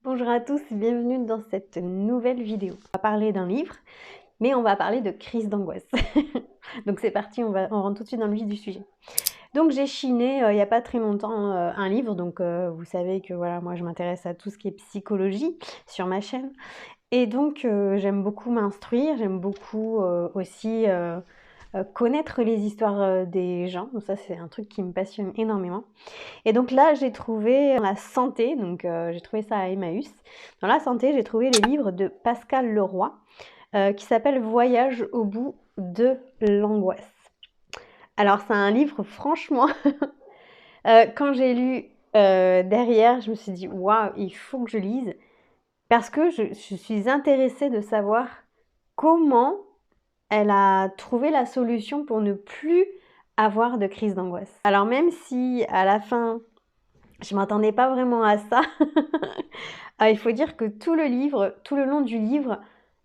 Bonjour à tous, bienvenue dans cette nouvelle vidéo. On va parler d'un livre, mais on va parler de crise d'angoisse. Donc c'est parti, on rentre tout de suite dans le vif du sujet. Donc j'ai chiné il n'y a pas très longtemps un livre, donc vous savez que voilà, moi je m'intéresse à tout ce qui est psychologie sur ma chaîne. Et donc j'aime beaucoup m'instruire, j'aime beaucoup aussi connaître les histoires des gens. Donc ça c'est un truc qui me passionne énormément. Et donc là, j'ai trouvé dans la santé, donc j'ai trouvé ça à Emmaüs. Dans la santé, j'ai trouvé le livre de Pascal Leroy qui s'appelle Voyage au bout de l'angoisse. Alors c'est un livre, franchement, quand j'ai lu derrière, je me suis dit, waouh, il faut que je lise, parce que je suis intéressée de savoir comment elle a trouvé la solution pour ne plus avoir de crise d'angoisse. Alors même si à la fin, je m'attendais pas vraiment à ça. Il faut dire que tout le long du livre,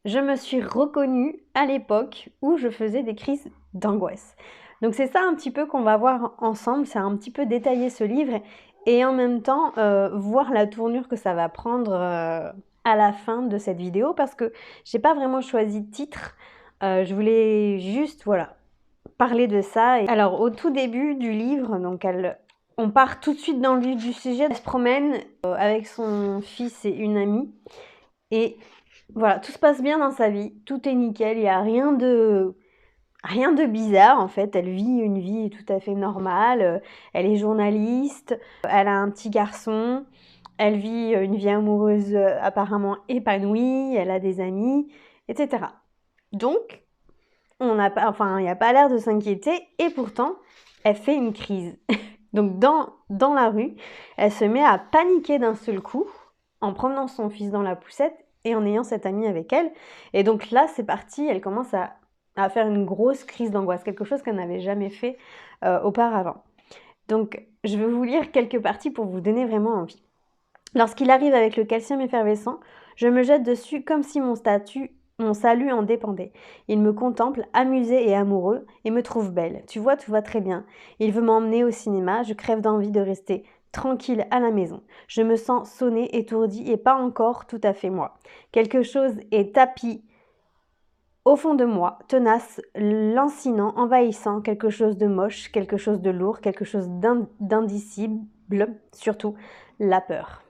je me suis reconnue à l'époque où je faisais des crises d'angoisse. Donc c'est ça un petit peu qu'on va voir ensemble, c'est un petit peu détailler ce livre et en même temps voir la tournure que ça va prendre à la fin de cette vidéo parce que j'ai pas vraiment choisi de titre. Je voulais juste, voilà, parler de ça. Alors au tout début du livre, donc on part tout de suite dans le vif du sujet. Elle se promène avec son fils et une amie. Et voilà, tout se passe bien dans sa vie. Tout est nickel. Il n'y a rien de bizarre en fait. Elle vit une vie tout à fait normale. Elle est journaliste. Elle a un petit garçon. Elle vit une vie amoureuse apparemment épanouie. Elle a des amis, etc. Donc, il n'y a pas l'air de s'inquiéter. Et pourtant, elle fait une crise. Donc dans la rue, elle se met à paniquer d'un seul coup en promenant son fils dans la poussette et en ayant cette amie avec elle. Et donc là, c'est parti, elle commence à faire une grosse crise d'angoisse, quelque chose qu'elle n'avait jamais fait auparavant. Donc je vais vous lire quelques parties pour vous donner vraiment envie. Lorsqu'il arrive avec le calcium effervescent, je me jette dessus comme si mon salut en dépendait. Il me contemple, amusé et amoureux, et me trouve belle. Tu vois, tout va très bien. Il veut m'emmener au cinéma, je crève d'envie de rester tranquille à la maison. Je me sens sonnée, étourdie et pas encore tout à fait moi. Quelque chose est tapis au fond de moi, tenace, lancinant, envahissant, quelque chose de moche, quelque chose de lourd, quelque chose d'indicible, surtout la peur.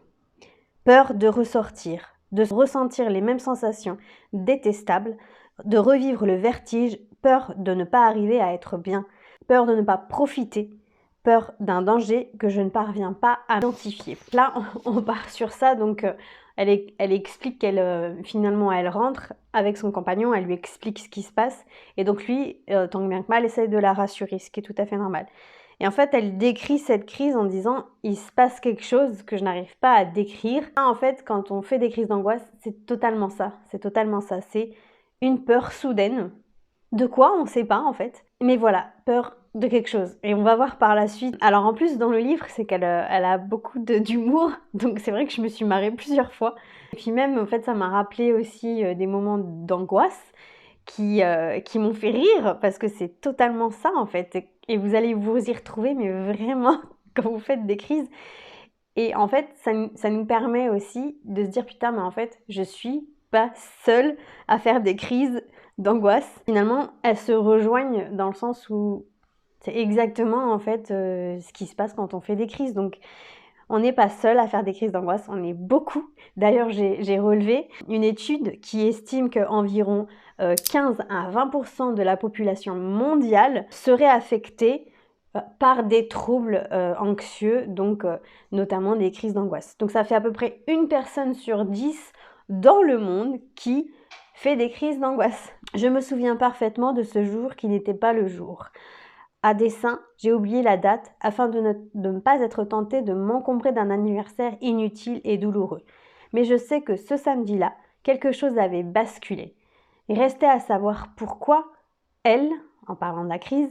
Peur de ressortir, de ressentir les mêmes sensations détestables, de revivre le vertige, peur de ne pas arriver à être bien, peur de ne pas profiter, peur d'un danger que je ne parviens pas à identifier. Là, on part sur ça, donc elle explique qu'elle finalement elle rentre avec son compagnon, elle lui explique ce qui se passe, et donc lui, tant bien que mal, essaie de la rassurer, ce qui est tout à fait normal. Et en fait, elle décrit cette crise en disant « il se passe quelque chose que je n'arrive pas à décrire ». En fait, quand on fait des crises d'angoisse, c'est totalement ça. C'est totalement ça. C'est une peur soudaine. De quoi? On ne sait pas en fait. Mais voilà, peur de quelque chose. Et on va voir par la suite. Alors en plus, dans le livre, c'est qu'elle a beaucoup d'humour. Donc c'est vrai que je me suis marrée plusieurs fois. Et puis même, en fait, ça m'a rappelé aussi des moments d'angoisse qui m'ont fait rire parce que c'est totalement ça en fait. Et vous allez vous y retrouver, mais vraiment, quand vous faites des crises. Et en fait, ça nous permet aussi de se dire putain, mais en fait, je suis pas seule à faire des crises d'angoisse. Finalement, elles se rejoignent dans le sens où c'est exactement en fait ce qui se passe quand on fait des crises. Donc, on n'est pas seul à faire des crises d'angoisse, on est beaucoup. D'ailleurs, j'ai relevé une étude qui estime qu'environ 15 à 20% de la population mondiale serait affectée par des troubles anxieux, donc notamment des crises d'angoisse. Donc ça fait à peu près une personne sur 10 dans le monde qui fait des crises d'angoisse. Je me souviens parfaitement de ce jour qui n'était pas le jour. À dessein, j'ai oublié la date afin de ne pas être tentée de m'encombrer d'un anniversaire inutile et douloureux. Mais je sais que ce samedi-là, quelque chose avait basculé. Il restait à savoir pourquoi elle, en parlant de la crise,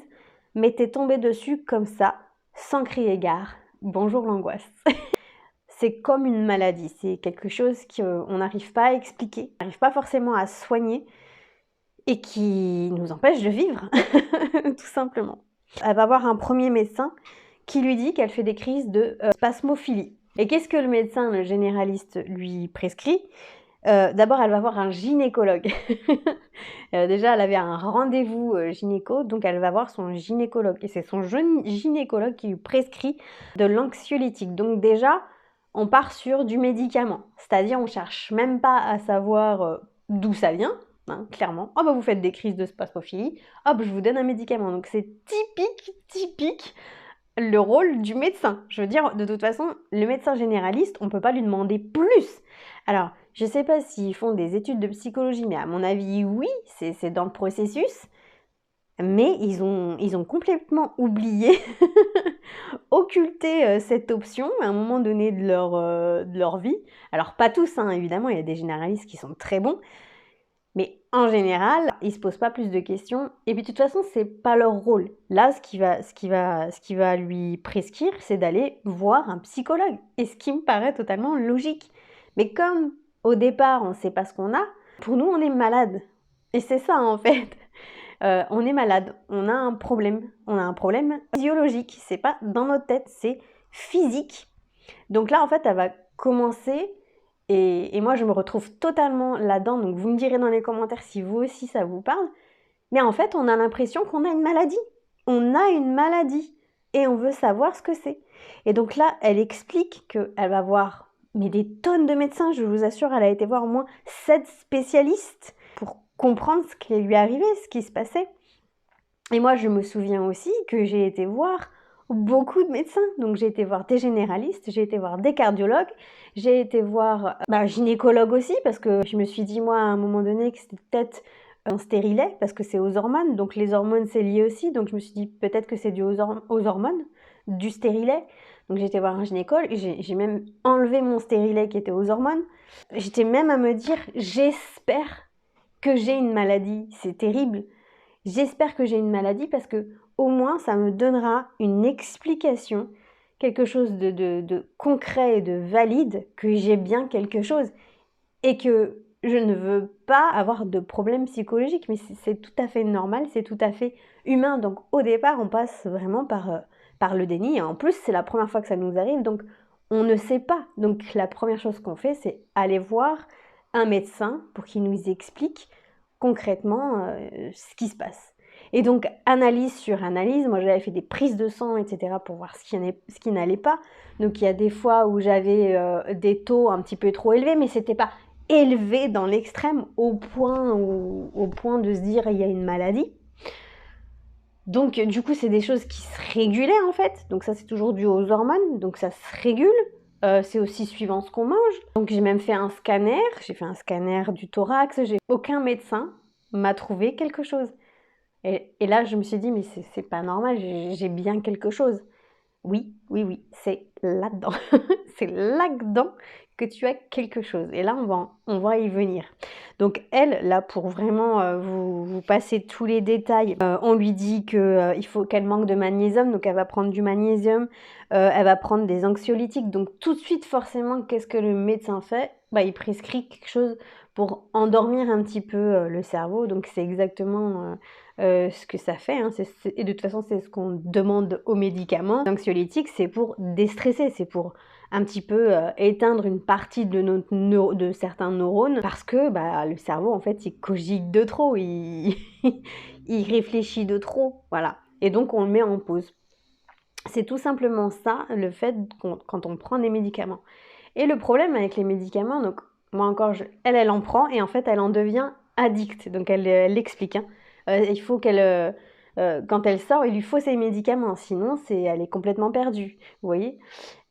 m'était tombée dessus comme ça, sans crier gare. Bonjour l'angoisse. C'est comme une maladie, c'est quelque chose qu'on n'arrive pas à expliquer, on n'arrive pas forcément à soigner et qui nous empêche de vivre, tout simplement. Elle va voir un premier médecin qui lui dit qu'elle fait des crises de spasmophilie. Et qu'est-ce que le médecin, le généraliste, lui prescrit? D'abord, elle va voir un gynécologue. Déjà, elle avait un rendez-vous gynéco, donc elle va voir son gynécologue. Et c'est son gynécologue qui lui prescrit de l'anxiolytique. Donc déjà, on part sur du médicament. C'est-à-dire, on cherche même pas à savoir d'où ça vient, hein, clairement. Oh bah vous faites des crises de spasmophilie, hop, je vous donne un médicament. Donc c'est typique le rôle du médecin. Je veux dire, de toute façon, le médecin généraliste, on ne peut pas lui demander plus. Alors, je ne sais pas s'ils font des études de psychologie, mais à mon avis, oui, c'est dans le processus. Mais ils ont complètement oublié, occulté cette option à un moment donné de leur vie. Alors, pas tous, hein, évidemment, il y a des généralistes qui sont très bons. Mais en général, ils se posent pas plus de questions. Et puis de toute façon, c'est pas leur rôle. Là, ce qui va lui prescrire, c'est d'aller voir un psychologue. Et ce qui me paraît totalement logique. Mais comme au départ, on ne sait pas ce qu'on a, pour nous, on est malade. Et c'est ça en fait. On est malade. On a un problème. On a un problème physiologique. C'est pas dans notre tête, c'est physique. Donc là, en fait, elle va commencer. Et moi, je me retrouve totalement là-dedans. Donc, vous me direz dans les commentaires si vous aussi ça vous parle. Mais en fait, on a l'impression qu'on a une maladie. On a une maladie. Et on veut savoir ce que c'est. Et donc là, elle explique qu'elle va voir mais des tonnes de médecins. Je vous assure, elle a été voir au moins 7 spécialistes pour comprendre ce qui lui arrivait, ce qui se passait. Et moi, je me souviens aussi que j'ai été voir beaucoup de médecins. Donc, j'ai été voir des généralistes, j'ai été voir des cardiologues, j'ai été voir gynécologue aussi, parce que je me suis dit, moi, à un moment donné, que c'était peut-être un stérilet, parce que c'est aux hormones. Donc, les hormones, c'est lié aussi. Donc, je me suis dit, peut-être que c'est dû aux hormones, du stérilet. Donc, j'ai été voir un gynécologue, j'ai même enlevé mon stérilet qui était aux hormones. J'étais même à me dire, j'espère que j'ai une maladie. C'est terrible. J'espère que j'ai une maladie parce que au moins ça me donnera une explication, quelque chose de concret et de valide, que j'ai bien quelque chose et que je ne veux pas avoir de problème psychologique. Mais c'est tout à fait normal, c'est tout à fait humain. Donc au départ, on passe vraiment par le déni. Et en plus, c'est la première fois que ça nous arrive, donc on ne sait pas. Donc la première chose qu'on fait, c'est aller voir un médecin pour qu'il nous explique concrètement ce qui se passe. Et donc, analyse sur analyse, moi j'avais fait des prises de sang, etc. pour voir ce qui n'allait pas. Donc, il y a des fois où j'avais des taux un petit peu trop élevés, mais c'était pas élevé dans l'extrême au point de se dire il y a une maladie. Donc, du coup, c'est des choses qui se régulaient en fait. Donc, ça, c'est toujours dû aux hormones. Donc, ça se régule. C'est aussi suivant ce qu'on mange. Donc, j'ai même fait un scanner. J'ai fait un scanner du thorax. Aucun médecin m'a trouvé quelque chose. Et là, je me suis dit, mais c'est pas normal, j'ai bien quelque chose. Oui, c'est là-dedans. C'est là-dedans que tu as quelque chose. Et là, on va y venir. Donc elle, là, pour vraiment vous passer tous les détails, on lui dit qu'il faut qu'elle manque de magnésium, donc elle va prendre du magnésium, elle va prendre des anxiolytiques. Donc tout de suite, forcément, qu'est-ce que le médecin fait? Il prescrit quelque chose pour endormir un petit peu le cerveau. Donc c'est exactement ce que ça fait, hein. Et de toute façon, c'est ce qu'on demande aux médicaments. L'anxiolytique, c'est pour déstresser, c'est pour un petit peu éteindre une partie de certains neurones parce que le cerveau, en fait, il cogite de trop, il réfléchit de trop, voilà. Et donc, on le met en pause. C'est tout simplement ça, le fait quand on prend des médicaments. Et le problème avec les médicaments, donc moi encore, elle en prend et en fait, elle en devient addicte. Donc, elle l'explique, hein. Il faut qu'elle... quand elle sort, il lui faut ses médicaments, sinon elle est complètement perdue, vous voyez.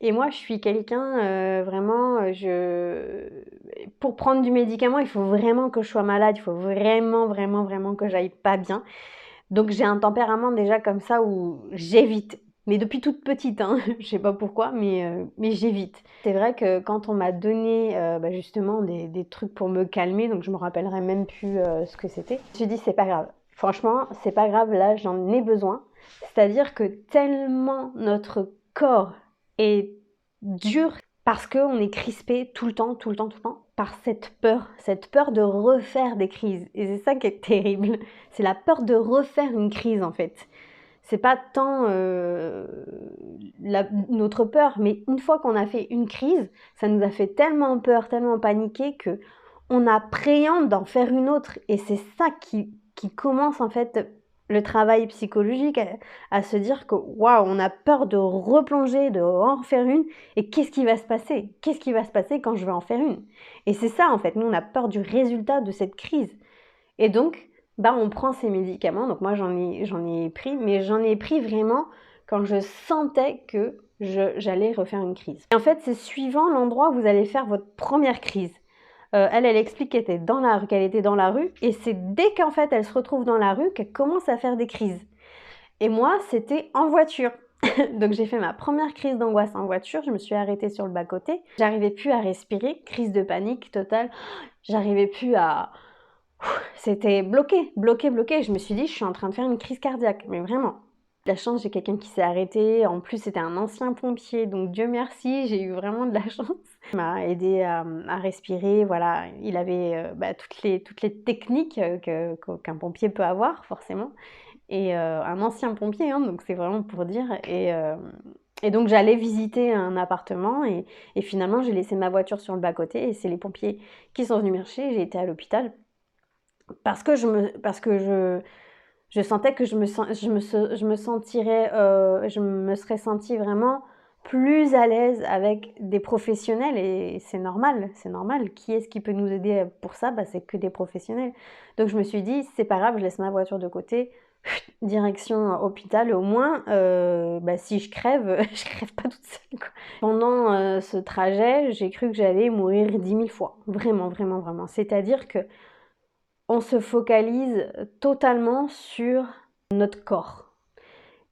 Et moi, je suis quelqu'un, vraiment, pour prendre du médicament, il faut vraiment que je sois malade, il faut vraiment que j'aille pas bien. Donc j'ai un tempérament déjà comme ça où j'évite. Mais depuis toute petite, hein, je sais pas pourquoi, mais j'évite. C'est vrai que quand on m'a donné justement des trucs pour me calmer, donc je me rappellerai même plus ce que c'était, je me suis dit c'est pas grave. Franchement, c'est pas grave, là j'en ai besoin. C'est-à-dire que tellement notre corps est dur parce qu'on est crispé tout le temps par cette peur de refaire des crises. Et c'est ça qui est terrible. C'est la peur de refaire une crise en fait. c'est pas tant notre peur, mais une fois qu'on a fait une crise, ça nous a fait tellement peur, tellement paniquer que on appréhende d'en faire une autre. Et c'est ça qui commence en fait le travail psychologique à se dire que waouh, on a peur de replonger, de en refaire une. Et qu'est-ce qui va se passer? Qu'est-ce qui va se passer quand je vais en faire une? Et c'est ça en fait, nous on a peur du résultat de cette crise. Et donc, bah, on prend ces médicaments. Donc moi, j'en ai pris, mais j'en ai pris vraiment quand je sentais que j'allais refaire une crise. Et en fait, c'est suivant l'endroit où vous allez faire votre première crise. Elle explique qu'elle était dans la rue, et c'est dès qu'en fait elle se retrouve dans la rue qu'elle commence à faire des crises. Et moi, c'était en voiture. Donc j'ai fait ma première crise d'angoisse en voiture, je me suis arrêtée sur le bas-côté. J'arrivais plus à respirer, crise de panique totale. J'arrivais plus à... C'était bloqué. Je me suis dit, je suis en train de faire une crise cardiaque, mais vraiment. La chance, j'ai quelqu'un qui s'est arrêté. En plus, c'était un ancien pompier, donc Dieu merci, j'ai eu vraiment de la chance. Il m'a aidé à respirer, voilà. Il avait toutes les techniques qu'un pompier peut avoir, forcément. Et un ancien pompier, hein, donc c'est vraiment pour dire. Et donc j'allais visiter un appartement et finalement j'ai laissé ma voiture sur le bas-côté et c'est les pompiers qui sont venus me chercher. J'ai été à l'hôpital parce que je sentais que je me serais sentie vraiment plus à l'aise avec des professionnels et c'est normal. Qui est-ce qui peut nous aider pour ça? C'est que des professionnels. Donc je me suis dit, c'est pas grave, je laisse ma voiture de côté, direction hôpital, et au moins, si je crève, je crève pas toute seule, quoi. Pendant ce trajet, j'ai cru que j'allais mourir 10 000 fois. Vraiment. C'est-à-dire que on se focalise totalement sur notre corps.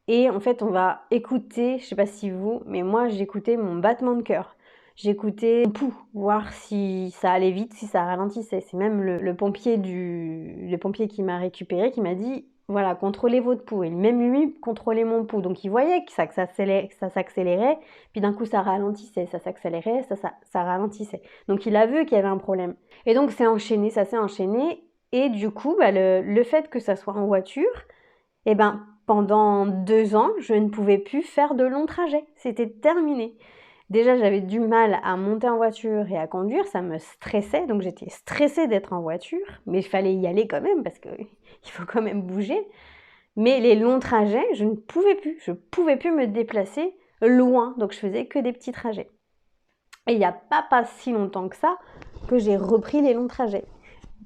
Et en fait, on va écouter, je sais pas si vous, mais moi j'écoutais mon battement de cœur. J'écoutais mon pouls, voir si ça allait vite, si ça ralentissait. C'est même le pompier qui m'a récupéré qui m'a dit, voilà, contrôlez votre pouls. Et même lui contrôlait mon pouls. Donc il voyait que ça s'accélérait, puis d'un coup ça ralentissait, ça s'accélérait, ça ralentissait. Donc il a vu qu'il y avait un problème. Et donc ça s'est enchaîné. Et du coup, le fait que ça soit en voiture, pendant 2 ans, je ne pouvais plus faire de longs trajets. C'était terminé. Déjà, j'avais du mal à monter en voiture et à conduire, ça me stressait, donc j'étais stressée d'être en voiture, mais il fallait y aller quand même parce qu'il faut quand même bouger. Mais les longs trajets, je ne pouvais plus. Je ne pouvais plus me déplacer loin, donc je faisais que des petits trajets. Et il n'y a pas si longtemps que ça que j'ai repris les longs trajets.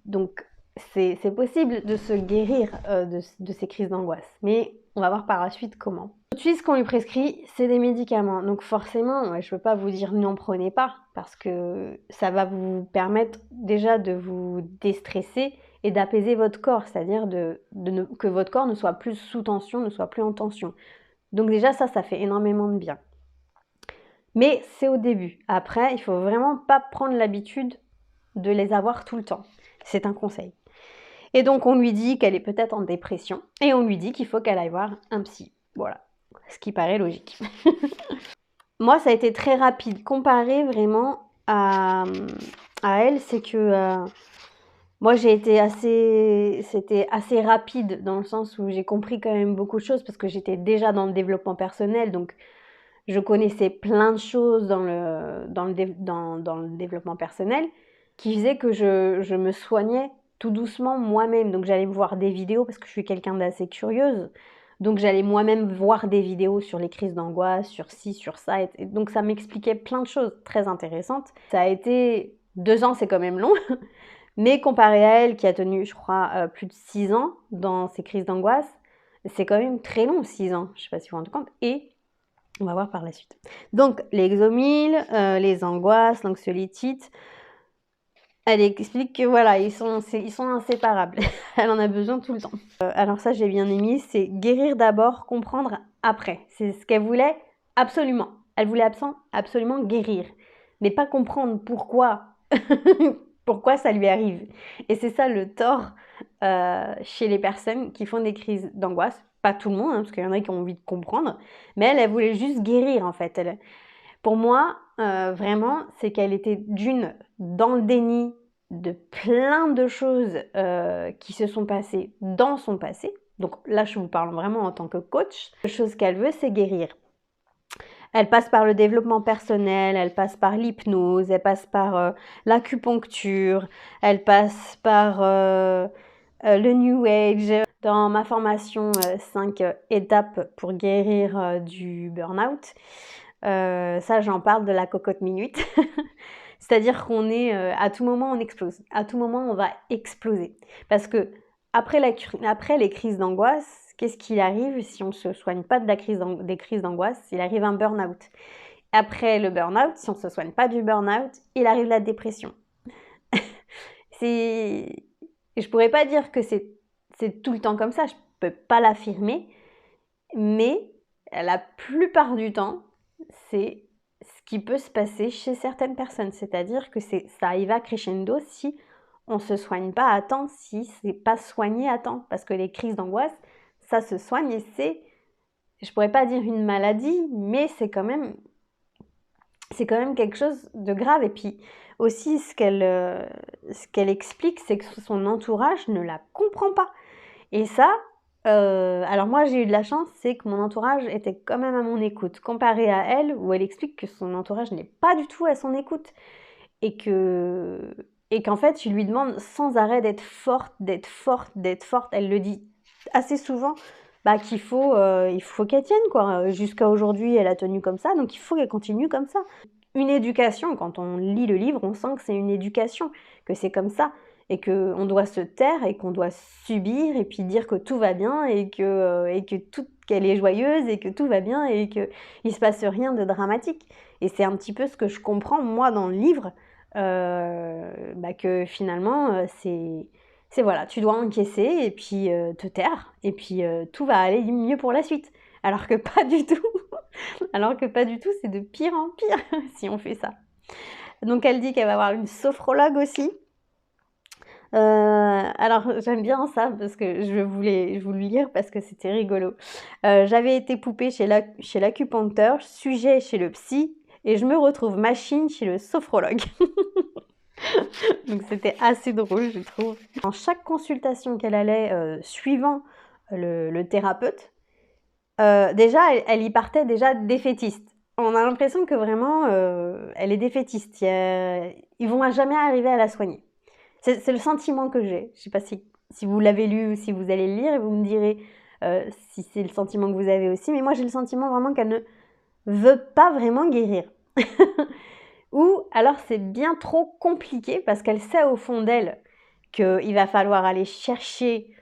Donc c'est possible de se guérir de ces crises d'angoisse. Mais on va voir par la suite comment. Tout de suite, ce qu'on lui prescrit, c'est des médicaments. Donc forcément, je ne peux pas vous dire n'en prenez pas, parce que ça va vous permettre déjà de vous déstresser et d'apaiser votre corps, c'est-à-dire que votre corps ne soit plus sous tension, ne soit plus en tension. Donc déjà, ça fait énormément de bien. Mais c'est au début. Après, il ne faut vraiment pas prendre l'habitude de les avoir tout le temps. C'est un conseil. Et donc on lui dit qu'elle est peut-être en dépression et on lui dit qu'il faut qu'elle aille voir un psy. Voilà, ce qui paraît logique. Moi, ça a été très rapide. Comparé vraiment à elle, c'est que moi c'était assez rapide dans le sens où j'ai compris quand même beaucoup de choses parce que j'étais déjà dans le développement personnel, donc je connaissais plein de choses dans le développement personnel qui faisait que je me soignais tout doucement moi-même. Donc j'allais voir des vidéos parce que je suis quelqu'un d'assez curieuse. Donc j'allais moi-même voir des vidéos sur les crises d'angoisse, sur ci, sur ça. Et donc ça m'expliquait plein de choses très intéressantes. Ça a été 2 ans, c'est quand même long. Mais comparé à elle qui a tenu, je crois, plus de 6 ans dans ces crises d'angoisse, c'est quand même très long, 6 ans. Je ne sais pas si vous vous rendez compte. Et on va voir par la suite. Donc les Xomil, les angoisses, l'anxiolytite. Elle explique que voilà, ils sont inséparables. Elle en a besoin tout le temps. Alors ça, j'ai bien aimé, c'est guérir d'abord, comprendre après. C'est ce qu'elle voulait absolument. Elle voulait absolument guérir, mais pas comprendre pourquoi, pourquoi ça lui arrive. Et c'est ça le tort chez les personnes qui font des crises d'angoisse. Pas tout le monde, hein, parce qu'il y en a qui ont envie de comprendre, mais elle voulait juste guérir en fait. Pour moi, vraiment, c'est qu'elle était dans le déni de plein de choses qui se sont passées dans son passé. Donc là, je vous parle vraiment en tant que coach. La chose qu'elle veut, c'est guérir. Elle passe par le développement personnel, elle passe par l'hypnose, elle passe par l'acupuncture, elle passe par le New Age. Dans ma formation 5 étapes pour guérir du burn-out, ça j'en parle de la cocotte minute. C'est-à-dire qu'on est, à tout moment on explose, à tout moment on va exploser. Parce que après les crises d'angoisse, qu'est-ce qu'il arrive si on ne se soigne pas des crises d'angoisse? Il arrive un burn-out. Après le burn-out, si on ne se soigne pas du burn-out, il arrive la dépression. Je pourrais pas dire que c'est tout le temps comme ça, je peux pas l'affirmer, mais la plupart du temps, c'est ce qui peut se passer chez certaines personnes. C'est-à-dire que ça arrive à crescendo si on ne se soigne pas à temps, si c'est pas soigné à temps. Parce que les crises d'angoisse, ça se soigne et c'est, je pourrais pas dire une maladie, mais c'est quand même quelque chose de grave. Et puis aussi, ce qu'elle explique, c'est que son entourage ne la comprend pas. Et ça, alors moi j'ai eu de la chance, c'est que mon entourage était quand même à mon écoute, comparé à elle, où elle explique que son entourage n'est pas du tout à son écoute. Et qu'en fait, tu lui demandes sans arrêt d'être forte, d'être forte, d'être forte. Elle le dit assez souvent, bah, il faut qu'elle tienne, quoi. Jusqu'à aujourd'hui, elle a tenu comme ça, donc il faut qu'elle continue comme ça. Une éducation, quand on lit le livre, on sent que c'est une éducation, que c'est comme ça, et qu'on doit se taire, et qu'on doit subir, et puis dire que tout va bien, qu'elle est joyeuse, et que tout va bien, et qu'il ne se passe rien de dramatique. Et c'est un petit peu ce que je comprends, moi, dans le livre, que finalement, c'est voilà, tu dois encaisser, et puis te taire, et puis tout va aller mieux pour la suite. Alors que pas du tout. Alors que pas du tout, c'est de pire en pire si on fait ça. Donc elle dit qu'elle va avoir une sophrologue aussi. Alors j'aime bien ça parce que je voulais vous le lire parce que c'était rigolo. J'avais été poupée chez l'acupuncteur, sujet chez le psy et je me retrouve machine chez le sophrologue. Donc c'était assez drôle, je trouve. Dans chaque consultation qu'elle allait, suivant le thérapeute, déjà, elle y partait déjà défaitiste. On a l'impression que vraiment, elle est défaitiste. Ils vont jamais arriver à la soigner. C'est le sentiment que j'ai. Je sais pas si vous l'avez lu ou si vous allez le lire et vous me direz si c'est le sentiment que vous avez aussi. Mais moi, j'ai le sentiment vraiment qu'elle ne veut pas vraiment guérir. Ou alors c'est bien trop compliqué parce qu'elle sait au fond d'elle qu'il va falloir aller chercher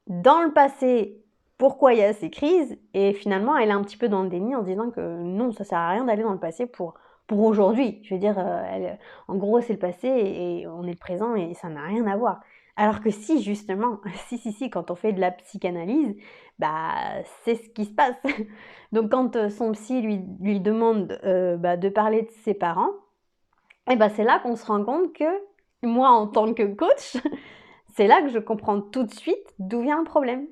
dans le passé pourquoi il y a ces crises, et finalement elle est un petit peu dans le déni en se disant que non, ça sert à rien d'aller dans le passé pour aujourd'hui. Je veux dire, en gros c'est le passé et on est le présent et ça n'a rien à voir. Alors que si justement, si, quand on fait de la psychanalyse, bah c'est ce qui se passe. Donc quand son psy lui demande de parler de ses parents, et c'est là qu'on se rend compte que moi en tant que coach, c'est là que je comprends tout de suite d'où vient le problème.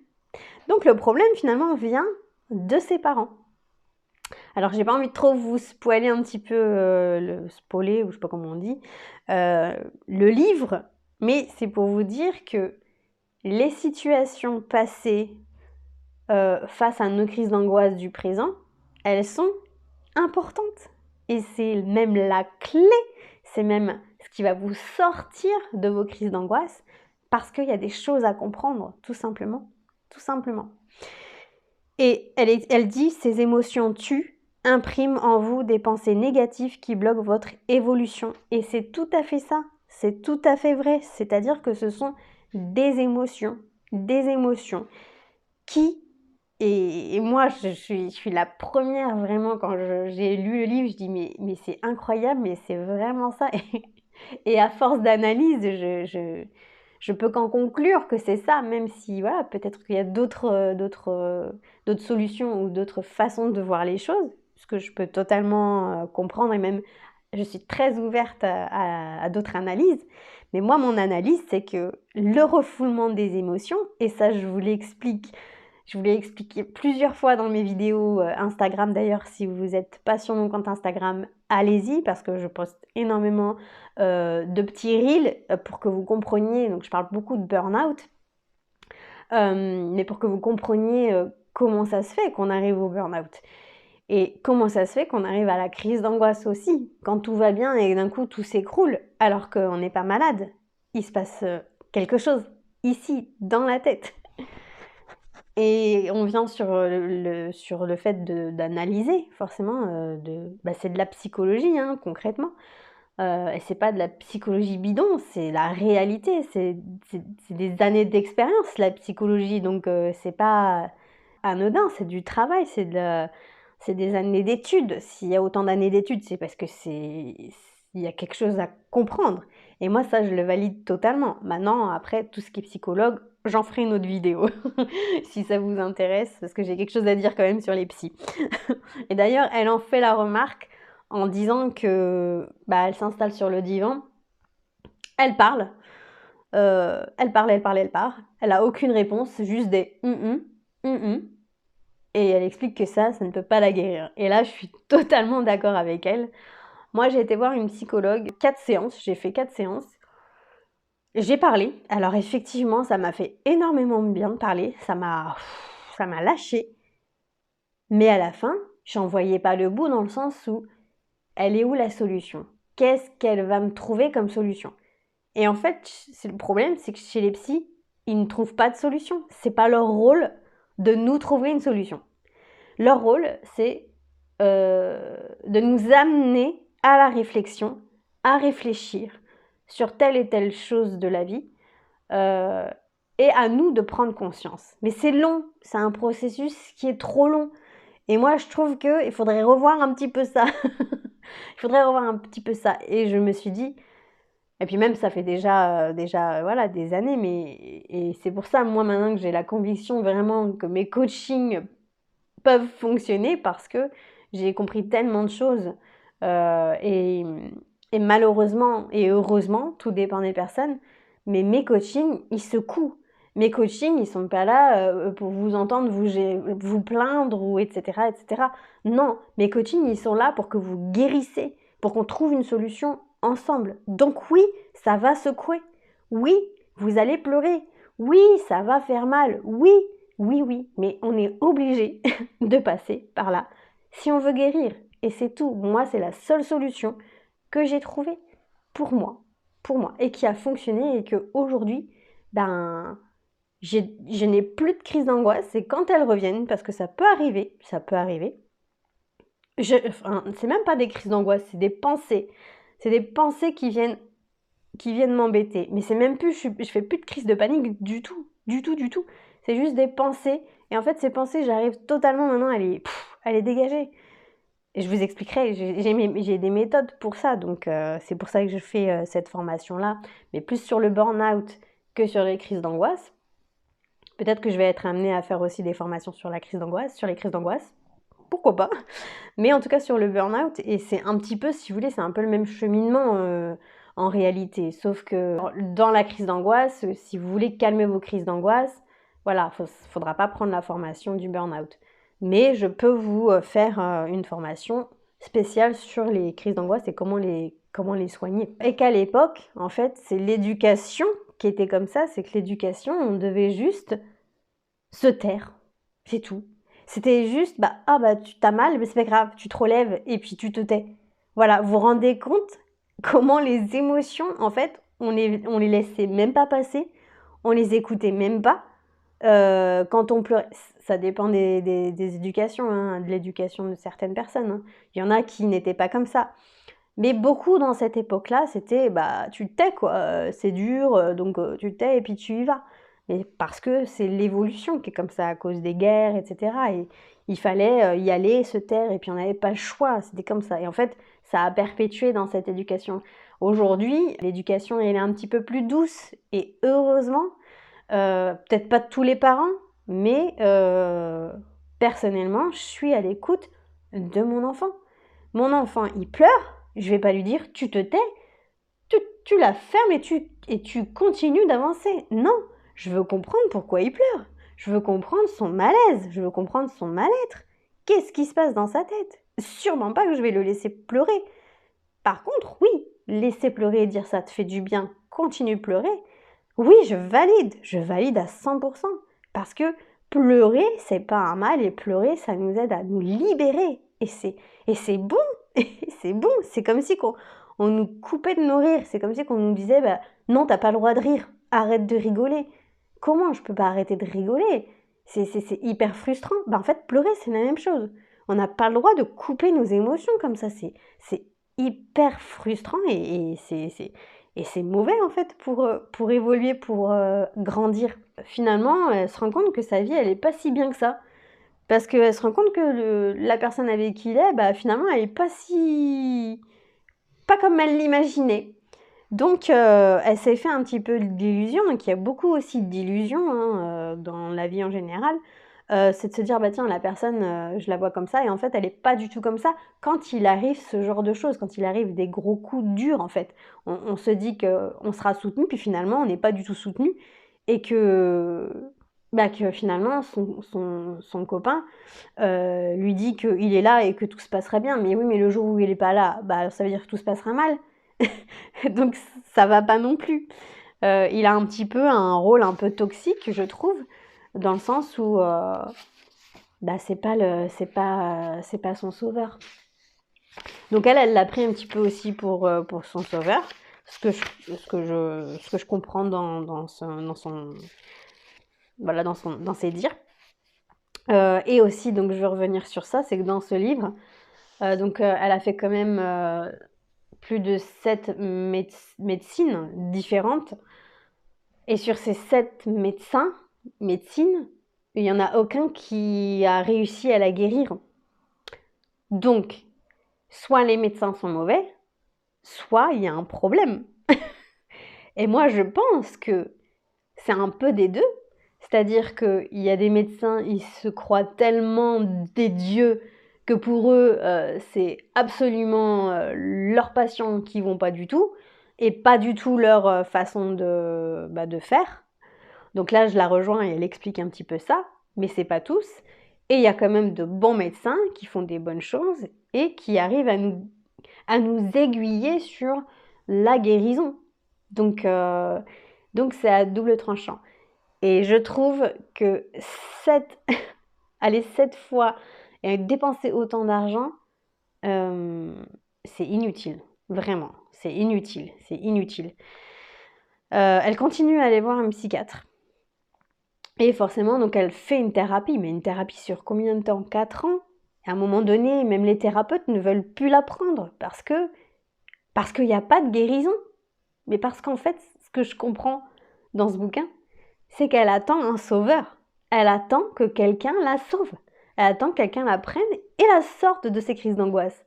Donc le problème finalement vient de ses parents. Alors j'ai pas envie de trop vous spoiler un petit peu, spoiler ou je sais pas comment on dit, le livre, mais c'est pour vous dire que les situations passées face à nos crises d'angoisse du présent, elles sont importantes. Et c'est même la clé, c'est même ce qui va vous sortir de vos crises d'angoisse, parce qu'il y a des choses à comprendre, tout simplement. Tout simplement. Et elle dit, ces émotions tuent, impriment en vous des pensées négatives qui bloquent votre évolution. Et c'est tout à fait ça, c'est tout à fait vrai. C'est-à-dire que ce sont des émotions qui... Et moi, je suis la première vraiment, quand j'ai lu le livre, je dis mais c'est incroyable, mais c'est vraiment ça. Et à force d'analyse, je peux qu'en conclure que c'est ça, même si voilà, peut-être qu'il y a d'autres solutions ou d'autres façons de voir les choses, ce que je peux totalement comprendre, et même je suis très ouverte à d'autres analyses. Mais moi, mon analyse, c'est que le refoulement des émotions, et ça je vous l'explique, je vous l'ai expliqué plusieurs fois dans mes vidéos Instagram. D'ailleurs, si vous n'êtes pas sur mon compte Instagram, allez-y, parce que je poste énormément de petits reels pour que vous compreniez. Donc, je parle beaucoup de burn-out. mais pour que vous compreniez comment ça se fait qu'on arrive au burn-out. Et comment ça se fait qu'on arrive à la crise d'angoisse aussi, quand tout va bien et d'un coup tout s'écroule, alors qu'on n'est pas malade. Il se passe quelque chose ici, dans la tête. Et on vient sur le fait d'analyser, forcément, c'est de la psychologie, hein, concrètement. Et c'est pas de la psychologie bidon, c'est la réalité, c'est des années d'expérience, la psychologie, donc c'est pas anodin, c'est du travail, c'est des années d'études. S'il y a autant d'années d'études, c'est parce que il y a quelque chose à comprendre. Et moi, ça, je le valide totalement. Maintenant, après, tout ce qui est psychologue, j'en ferai une autre vidéo, si ça vous intéresse, parce que j'ai quelque chose à dire quand même sur les psys. Et d'ailleurs, elle en fait la remarque en disant que elle s'installe sur le divan, elle parle, elle parle, elle parle, elle parle, elle a aucune réponse, juste des et elle explique que ça ne peut pas la guérir. Et là, je suis totalement d'accord avec elle. Moi, j'ai été voir une psychologue, 4 séances, j'ai fait 4 séances. J'ai parlé, alors effectivement, ça m'a fait énormément de bien de parler, ça m'a lâché. Mais à la fin, j'en voyais pas le bout dans le sens où elle est où la solution? Qu'est-ce qu'elle va me trouver comme solution? Et en fait, le problème, c'est que chez les psys, ils ne trouvent pas de solution. C'est pas leur rôle de nous trouver une solution. Leur rôle, c'est de nous amener à la réflexion, à réfléchir sur telle et telle chose de la vie, et à nous de prendre conscience. Mais c'est long, c'est un processus qui est trop long. Et moi, je trouve qu'il faudrait revoir un petit peu ça. Il faudrait revoir un petit peu ça. Et je me suis dit, et puis même ça fait déjà voilà, des années, et c'est pour ça, moi, maintenant que j'ai la conviction vraiment que mes coachings peuvent fonctionner, parce que j'ai compris tellement de choses. Et malheureusement et heureusement, tout dépend des personnes, mais mes coachings, ils secouent. Mes coachings, ils sont pas là pour vous entendre vous plaindre ou etc., etc. Non, mes coachings, ils sont là pour que vous guérissez, pour qu'on trouve une solution ensemble. Donc oui, ça va secouer. Oui, vous allez pleurer. Oui, ça va faire mal. Oui, oui, oui, mais on est obligé de passer par là si on veut guérir. Et c'est tout. Moi, c'est la seule solution que j'ai trouvée pour moi, et qui a fonctionné, et que aujourd'hui, je n'ai plus de crise d'angoisse. Et quand elles reviennent, parce que ça peut arriver, c'est même pas des crises d'angoisse, c'est des pensées. C'est des pensées qui viennent m'embêter. Mais c'est même plus, je fais plus de crise de panique du tout, du tout, du tout. C'est juste des pensées. Et en fait, ces pensées, j'arrive totalement maintenant à les dégager. Et je vous expliquerai, j'ai des méthodes pour ça. Donc, c'est pour ça que je fais cette formation-là. Mais plus sur le burn-out que sur les crises d'angoisse. Peut-être que je vais être amenée à faire aussi des formations sur la crise d'angoisse, sur les crises d'angoisse. Pourquoi pas? Mais en tout cas sur le burn-out, et c'est un petit peu, si vous voulez, c'est un peu le même cheminement en réalité. Sauf que dans la crise d'angoisse, si vous voulez calmer vos crises d'angoisse, voilà, faudra pas prendre la formation du burn-out. Mais je peux vous faire une formation spéciale sur les crises d'angoisse et comment les soigner. Et qu'à l'époque, en fait, c'est l'éducation qui était comme ça, c'est que l'éducation, on devait juste se taire, c'est tout. C'était juste, tu t'as mal, mais c'est pas grave, tu te relèves et puis tu te tais. Voilà, vous vous rendez compte comment les émotions, en fait, on les laissait même pas passer, on les écoutait même pas. Quand on pleurait, ça dépend des éducations, hein, de l'éducation de certaines personnes, hein. Il y en a qui n'étaient pas comme ça. Mais beaucoup dans cette époque-là, c'était tu te tais quoi, c'est dur, donc tu te tais et puis tu y vas. Mais parce que c'est l'évolution qui est comme ça à cause des guerres, etc. Et il fallait y aller, se taire, et puis on n'avait pas le choix, c'était comme ça. Et en fait, ça a perpétué dans cette éducation. Aujourd'hui, l'éducation elle est un petit peu plus douce, et heureusement, peut-être pas de tous les parents, mais personnellement, je suis à l'écoute de mon enfant. Mon enfant, il pleure. Je vais pas lui dire tu te tais, tu la fermes et tu continues d'avancer. Non, je veux comprendre pourquoi il pleure. Je veux comprendre son malaise, je veux comprendre son mal-être. Qu'est-ce qui se passe dans sa tête? Sûrement pas que je vais le laisser pleurer. Par contre, oui, laisser pleurer et dire ça te fait du bien, continue de pleurer. Oui, je valide à 100%. Parce que pleurer, c'est pas un mal, et pleurer, ça nous aide à nous libérer. Et c'est bon, c'est bon. C'est comme si on nous coupait de nos rires. C'est comme si on nous disait, bah, non, t'as pas le droit de rire, arrête de rigoler. Comment je peux pas arrêter de rigoler? C'est hyper frustrant. Bah, en fait, pleurer, c'est la même chose. On n'a pas le droit de couper nos émotions comme ça. C'est hyper frustrant et c'est mauvais en fait pour évoluer, pour grandir. Finalement, elle se rend compte que sa vie, elle est pas si bien que ça. Parce qu'elle se rend compte que la personne avec qui il est, bah, finalement, elle est pas comme elle l'imaginait. Donc, elle s'est fait un petit peu d'illusions. Donc, il y a beaucoup aussi d'illusions hein, dans la vie en général. C'est de se dire, bah tiens, la personne, je la vois comme ça, et en fait, elle n'est pas du tout comme ça. Quand il arrive ce genre de choses, quand il arrive des gros coups durs, en fait, on se dit qu'on sera soutenu, puis finalement, on n'est pas du tout soutenu, et que finalement, son copain lui dit qu'il est là et que tout se passerait bien. Mais oui, mais le jour où il n'est pas là, bah, ça veut dire que tout se passera mal. Donc ça va pas non plus. Il a un petit peu un rôle un peu toxique, je trouve, dans le sens où bah, c'est pas son sauveur. Donc elle l'a pris un petit peu aussi pour son sauveur, ce que je comprends dans ses dires. Et aussi, donc je vais revenir sur ça, c'est que dans ce livre, elle a fait quand même plus de 7 médecines différentes. Et sur ces 7 médecines, il n'y en a aucun qui a réussi à la guérir. Donc, soit les médecins sont mauvais, soit il y a un problème. Et moi, je pense que c'est un peu des deux. C'est-à-dire qu'il y a des médecins, ils se croient tellement des dieux que pour eux, c'est absolument leurs patients qui vont pas du tout, et pas du tout leur façon de faire. Donc là, je la rejoins et elle explique un petit peu ça, mais c'est pas tous. Et il y a quand même de bons médecins qui font des bonnes choses et qui arrivent à nous aiguiller sur la guérison. Donc c'est à double tranchant. Et je trouve que 7 fois et dépenser autant d'argent, c'est inutile. Vraiment, c'est inutile. C'est inutile. Elle continue à aller voir un psychiatre. Et forcément, donc elle fait une thérapie, mais une thérapie sur combien de temps? 4 ans. Et à un moment donné, même les thérapeutes ne veulent plus la prendre parce qu'il n'y a pas de guérison. Mais parce qu'en fait, ce que je comprends dans ce bouquin, c'est qu'elle attend un sauveur. Elle attend que quelqu'un la sauve. Elle attend que quelqu'un la prenne et la sorte de ses crises d'angoisse.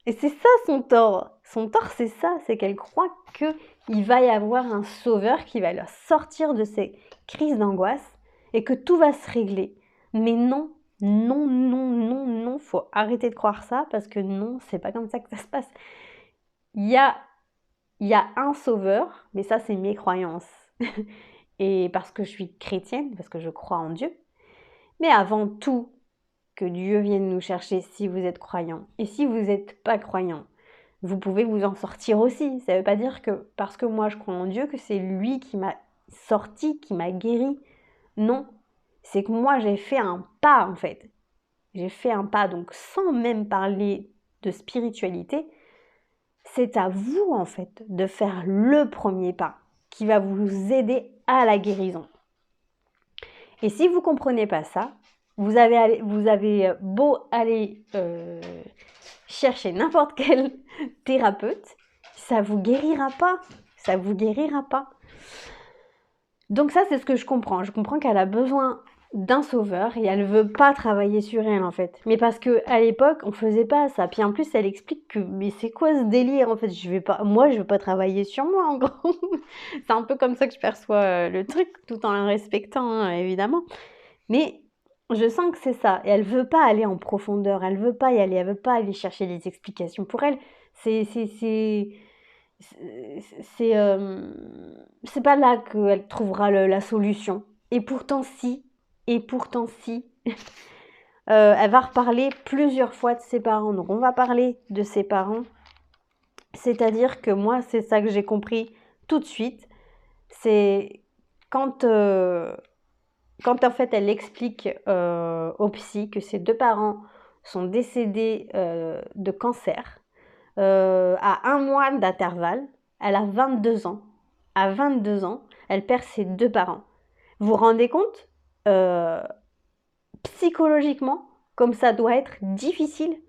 Et c'est ça son tort. Son tort, c'est ça, c'est qu'elle croit qu'il va y avoir un sauveur qui va la sortir de ses crises d'angoisse et que tout va se régler. Mais non, non, non, non, non, faut arrêter de croire ça parce que non, c'est pas comme ça que ça se passe. Il y a un sauveur, mais ça c'est mes croyances. Et parce que je suis chrétienne, parce que je crois en Dieu. Mais avant tout, que Dieu vienne nous chercher si vous êtes croyant. Et si vous n'êtes pas croyant, vous pouvez vous en sortir aussi. Ça ne veut pas dire que parce que moi je crois en Dieu, que c'est lui qui m'a sorti, qui m'a guéri. Non, c'est que moi j'ai fait un pas en fait. J'ai fait un pas, donc sans même parler de spiritualité, c'est à vous en fait de faire le premier pas qui va vous aider à la guérison. Et si vous ne comprenez pas ça, vous avez beau aller chercher n'importe quel thérapeute, ça vous guérira pas. Ça vous guérira pas. Donc ça, c'est ce que je comprends. Je comprends qu'elle a besoin d'un sauveur et elle veut pas travailler sur elle en fait. Mais parce que à l'époque, on faisait pas ça. Puis en plus, elle explique que mais c'est quoi ce délire en fait? Moi, je veux pas travailler sur moi en gros. C'est un peu comme ça que je perçois le truc, tout en le respectant hein, évidemment. Mais je sens que c'est ça. Et elle veut pas aller en profondeur. Elle veut pas y aller. Elle veut pas aller chercher des explications. Pour elle, c'est pas là qu'elle trouvera la solution. Et pourtant si. Elle va reparler plusieurs fois de ses parents. Donc on va parler de ses parents. C'est-à-dire que moi, c'est ça que j'ai compris tout de suite. C'est quand quand en fait elle explique au psy que ses deux parents sont décédés de cancer, à 1 mois d'intervalle, elle a 22 ans. À 22 ans, elle perd ses deux parents. Vous vous rendez compte psychologiquement comme ça doit être difficile?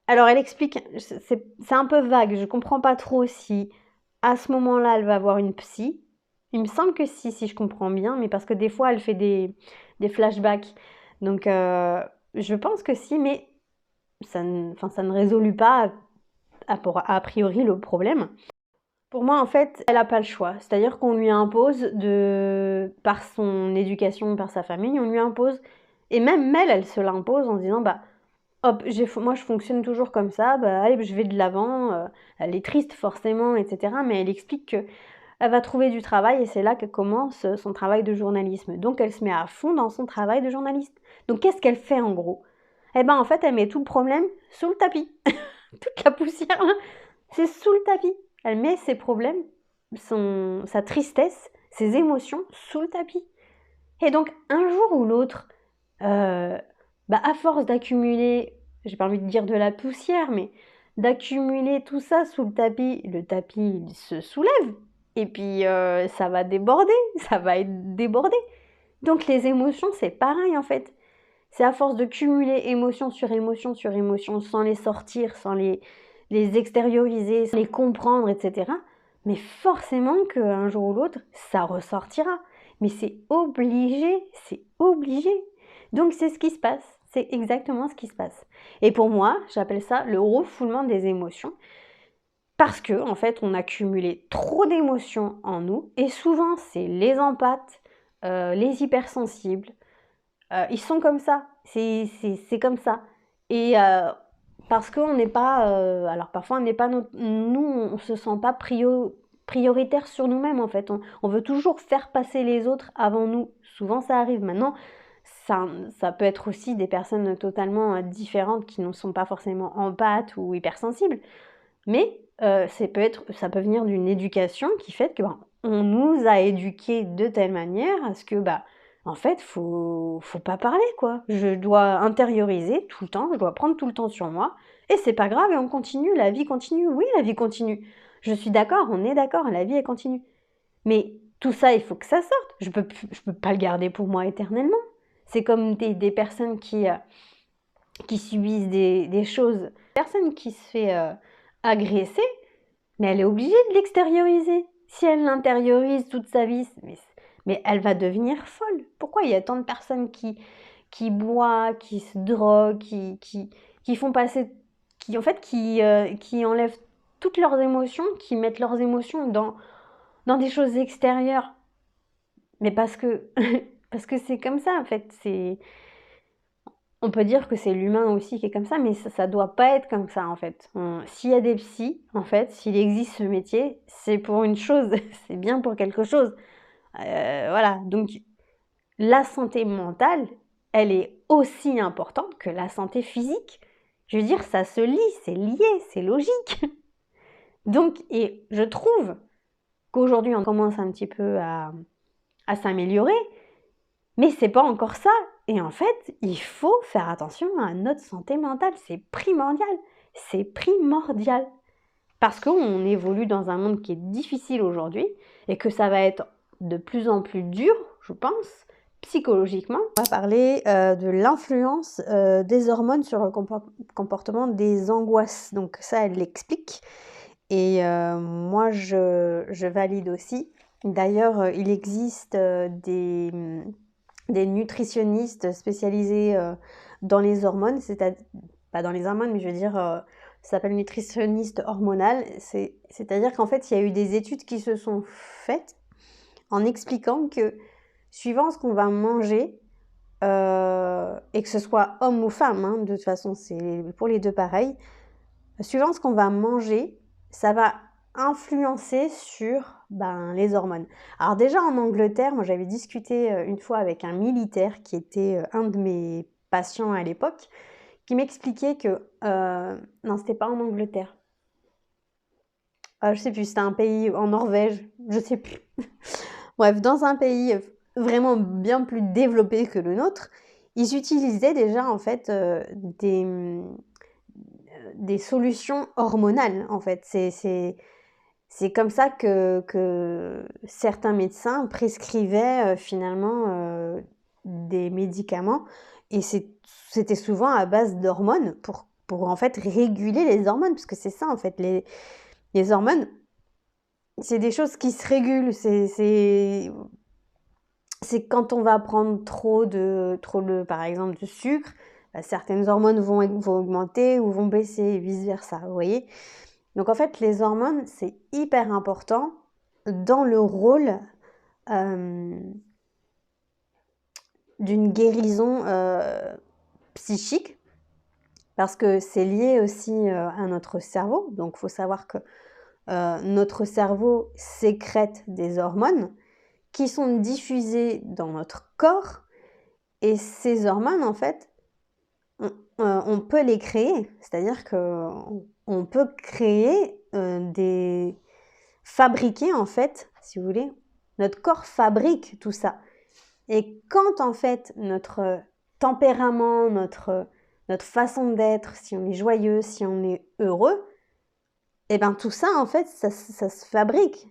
Alors elle explique, c'est un peu vague, je comprends pas trop si à ce moment-là elle va voir une psy. Il me semble que si je comprends bien, mais parce que des fois elle fait des flashbacks. Donc je pense que si, mais ça ne résout pas a priori le problème. Pour moi, en fait, elle n'a pas le choix. C'est-à-dire qu'on lui impose, par son éducation, par sa famille, on lui impose, et même elle se l'impose en se disant, bah, hop, moi je fonctionne toujours comme ça, bah, allez, je vais de l'avant, elle est triste forcément, etc. Mais elle explique que elle va trouver du travail et c'est là qu'elle commence son travail de journalisme. Donc elle se met à fond dans son travail de journaliste. Donc qu'est-ce qu'elle fait en gros? Eh ben en fait, elle met tout le problème sous le tapis. Toute la poussière là, c'est sous le tapis. Elle met ses problèmes, sa tristesse, ses émotions sous le tapis. Et donc un jour ou l'autre, à force d'accumuler, j'ai pas envie de dire de la poussière, mais d'accumuler tout ça sous le tapis il se soulève et puis ça va déborder, ça va être débordé. Donc les émotions, c'est pareil en fait. C'est à force de cumuler émotion sur émotion sur émotion sans les sortir, sans les extérioriser, sans les comprendre, etc. Mais forcément qu'un jour ou l'autre, ça ressortira. Mais c'est obligé, c'est obligé. Donc c'est ce qui se passe, c'est exactement ce qui se passe. Et pour moi, j'appelle ça le refoulement des émotions. Parce que, en fait, on a cumulé trop d'émotions en nous, et souvent, c'est les empathes, les hypersensibles, ils sont comme ça, c'est comme ça. Et parce qu'on n'est pas, alors parfois on n'est pas, nous on se sent pas prioritaire sur nous-mêmes en fait. On veut toujours faire passer les autres avant nous. Souvent ça arrive. Maintenant, ça peut être aussi des personnes totalement différentes qui ne sont pas forcément empathes ou hypersensibles. Mais ça peut venir d'une éducation qui fait que on nous a éduqués de telle manière à ce que en fait faut pas parler quoi. Je dois intérioriser tout le temps, je dois prendre tout le temps sur moi et c'est pas grave et on continue, la vie continue. Oui, la vie continue. Je suis d'accord, on est d'accord, la vie elle continue. Mais tout ça, il faut que ça sorte. Je peux pas le garder pour moi éternellement. C'est comme des personnes qui subissent des choses. Personne qui se fait agresser, mais elle est obligée de l'extérioriser. Si elle l'intériorise toute sa vie, mais elle va devenir folle. Pourquoi il y a tant de personnes qui boivent, qui se droguent, qui font passer, qui en fait, qui enlèvent toutes leurs émotions, qui mettent leurs émotions dans des choses extérieures. Mais parce que parce que c'est comme ça en fait. On peut dire que c'est l'humain aussi qui est comme ça, mais ça doit pas être comme ça en fait. S'il y a des psys, en fait, s'il existe ce métier, c'est pour une chose, c'est bien pour quelque chose. Voilà, donc la santé mentale, elle est aussi importante que la santé physique. Je veux dire, ça se lie, c'est lié, c'est logique. Donc, et je trouve qu'aujourd'hui, on commence un petit peu à s'améliorer, mais c'est pas encore ça. Et en fait, il faut faire attention à notre santé mentale. C'est primordial. C'est primordial. Parce qu'on évolue dans un monde qui est difficile aujourd'hui et que ça va être de plus en plus dur, je pense, psychologiquement. On va parler de l'influence des hormones sur le comportement des angoisses. Donc ça, elle l'explique. Et moi, je valide aussi. D'ailleurs, il existe des nutritionnistes spécialisés dans les hormones, pas dans les hormones, mais je veux dire, ça s'appelle nutritionniste hormonal. C'est-à-dire qu'en fait, il y a eu des études qui se sont faites en expliquant que suivant ce qu'on va manger, et que ce soit homme ou femme, hein, de toute façon, c'est pour les deux pareil, suivant ce qu'on va manger, ça va influencer sur les hormones. Alors déjà en Angleterre, moi j'avais discuté une fois avec un militaire qui était un de mes patients à l'époque, qui m'expliquait que... non, c'était pas en Angleterre. Je sais plus, c'était un pays en Norvège, je sais plus. Bref, dans un pays vraiment bien plus développé que le nôtre, ils utilisaient déjà en fait des solutions hormonales en fait. C'est comme ça que certains médecins prescrivaient finalement des médicaments et c'était souvent à base d'hormones pour en fait réguler les hormones, parce que c'est ça en fait, les hormones, c'est des choses qui se régulent, c'est quand on va prendre par exemple, de sucre, certaines hormones vont augmenter ou vont baisser et vice-versa, vous voyez? Donc en fait, les hormones, c'est hyper important dans le rôle d'une guérison psychique, parce que c'est lié aussi à notre cerveau. Donc il faut savoir que notre cerveau sécrète des hormones qui sont diffusées dans notre corps, et ces hormones, en fait, on peut les créer, c'est-à-dire qu'on peut créer fabriquer en fait, si vous voulez, notre corps fabrique tout ça. Et quand en fait notre tempérament, notre façon d'être, si on est joyeux, si on est heureux, et bien tout ça en fait, ça se fabrique.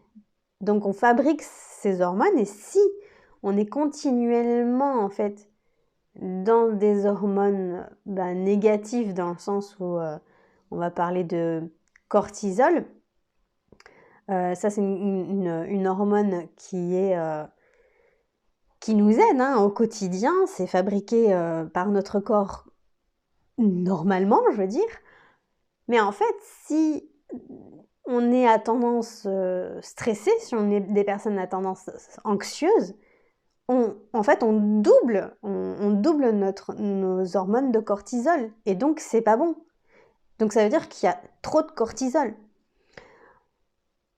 Donc on fabrique ces hormones, et si on est continuellement en fait dans des hormones négatives, dans le sens où on va parler de cortisol, ça c'est une hormone qui nous aide au quotidien, c'est fabriqué par notre corps normalement, je veux dire. Mais en fait, si on est à tendance stressée, si on est des personnes à tendance anxieuse, en fait, on double nos hormones de cortisol. Et donc, c'est pas bon. Donc, ça veut dire qu'il y a trop de cortisol.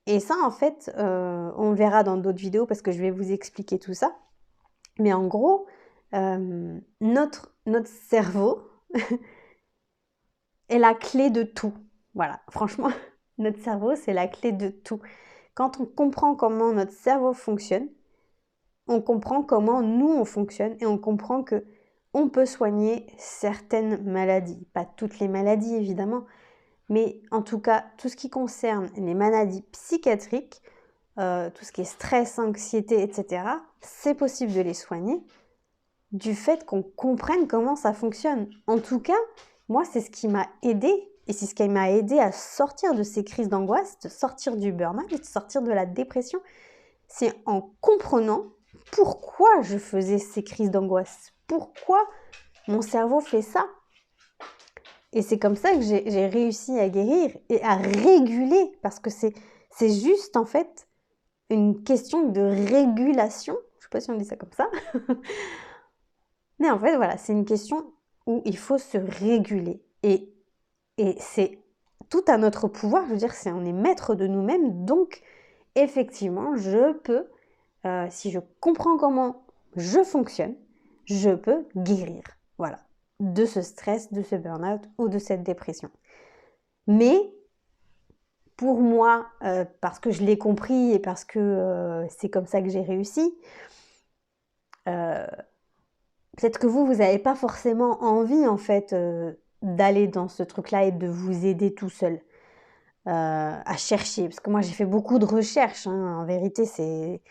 Et ça, en fait, on verra dans d'autres vidéos parce que je vais vous expliquer tout ça. Mais en gros, notre cerveau est la clé de tout. Voilà, franchement, notre cerveau, c'est la clé de tout. Quand on comprend comment notre cerveau fonctionne, on comprend comment nous, on fonctionne, et on comprend que on peut soigner certaines maladies. Pas toutes les maladies, évidemment, mais en tout cas, tout ce qui concerne les maladies psychiatriques, tout ce qui est stress, anxiété, etc., c'est possible de les soigner du fait qu'on comprenne comment ça fonctionne. En tout cas, moi, c'est ce qui m'a aidé, et c'est ce qui m'a aidé à sortir de ces crises d'angoisse, de sortir du burn-out, de sortir de la dépression. C'est en comprenant pourquoi je faisais ces crises d'angoisse, pourquoi mon cerveau fait ça. Et c'est comme ça que j'ai réussi à guérir et à réguler, parce que c'est juste en fait une question de régulation. Je ne sais pas si on dit ça comme ça. Mais en fait, voilà, c'est une question où il faut se réguler. Et c'est tout à notre pouvoir, je veux dire, on est maître de nous-mêmes. Donc, effectivement, je peux, si je comprends comment je fonctionne, je peux guérir, voilà, de ce stress, de ce burn-out ou de cette dépression. Mais pour moi, parce que je l'ai compris et parce que c'est comme ça que j'ai réussi, peut-être que vous n'avez pas forcément envie, en fait, d'aller dans ce truc-là et de vous aider tout seul à chercher. Parce que moi, j'ai fait beaucoup de recherches. En vérité, c'est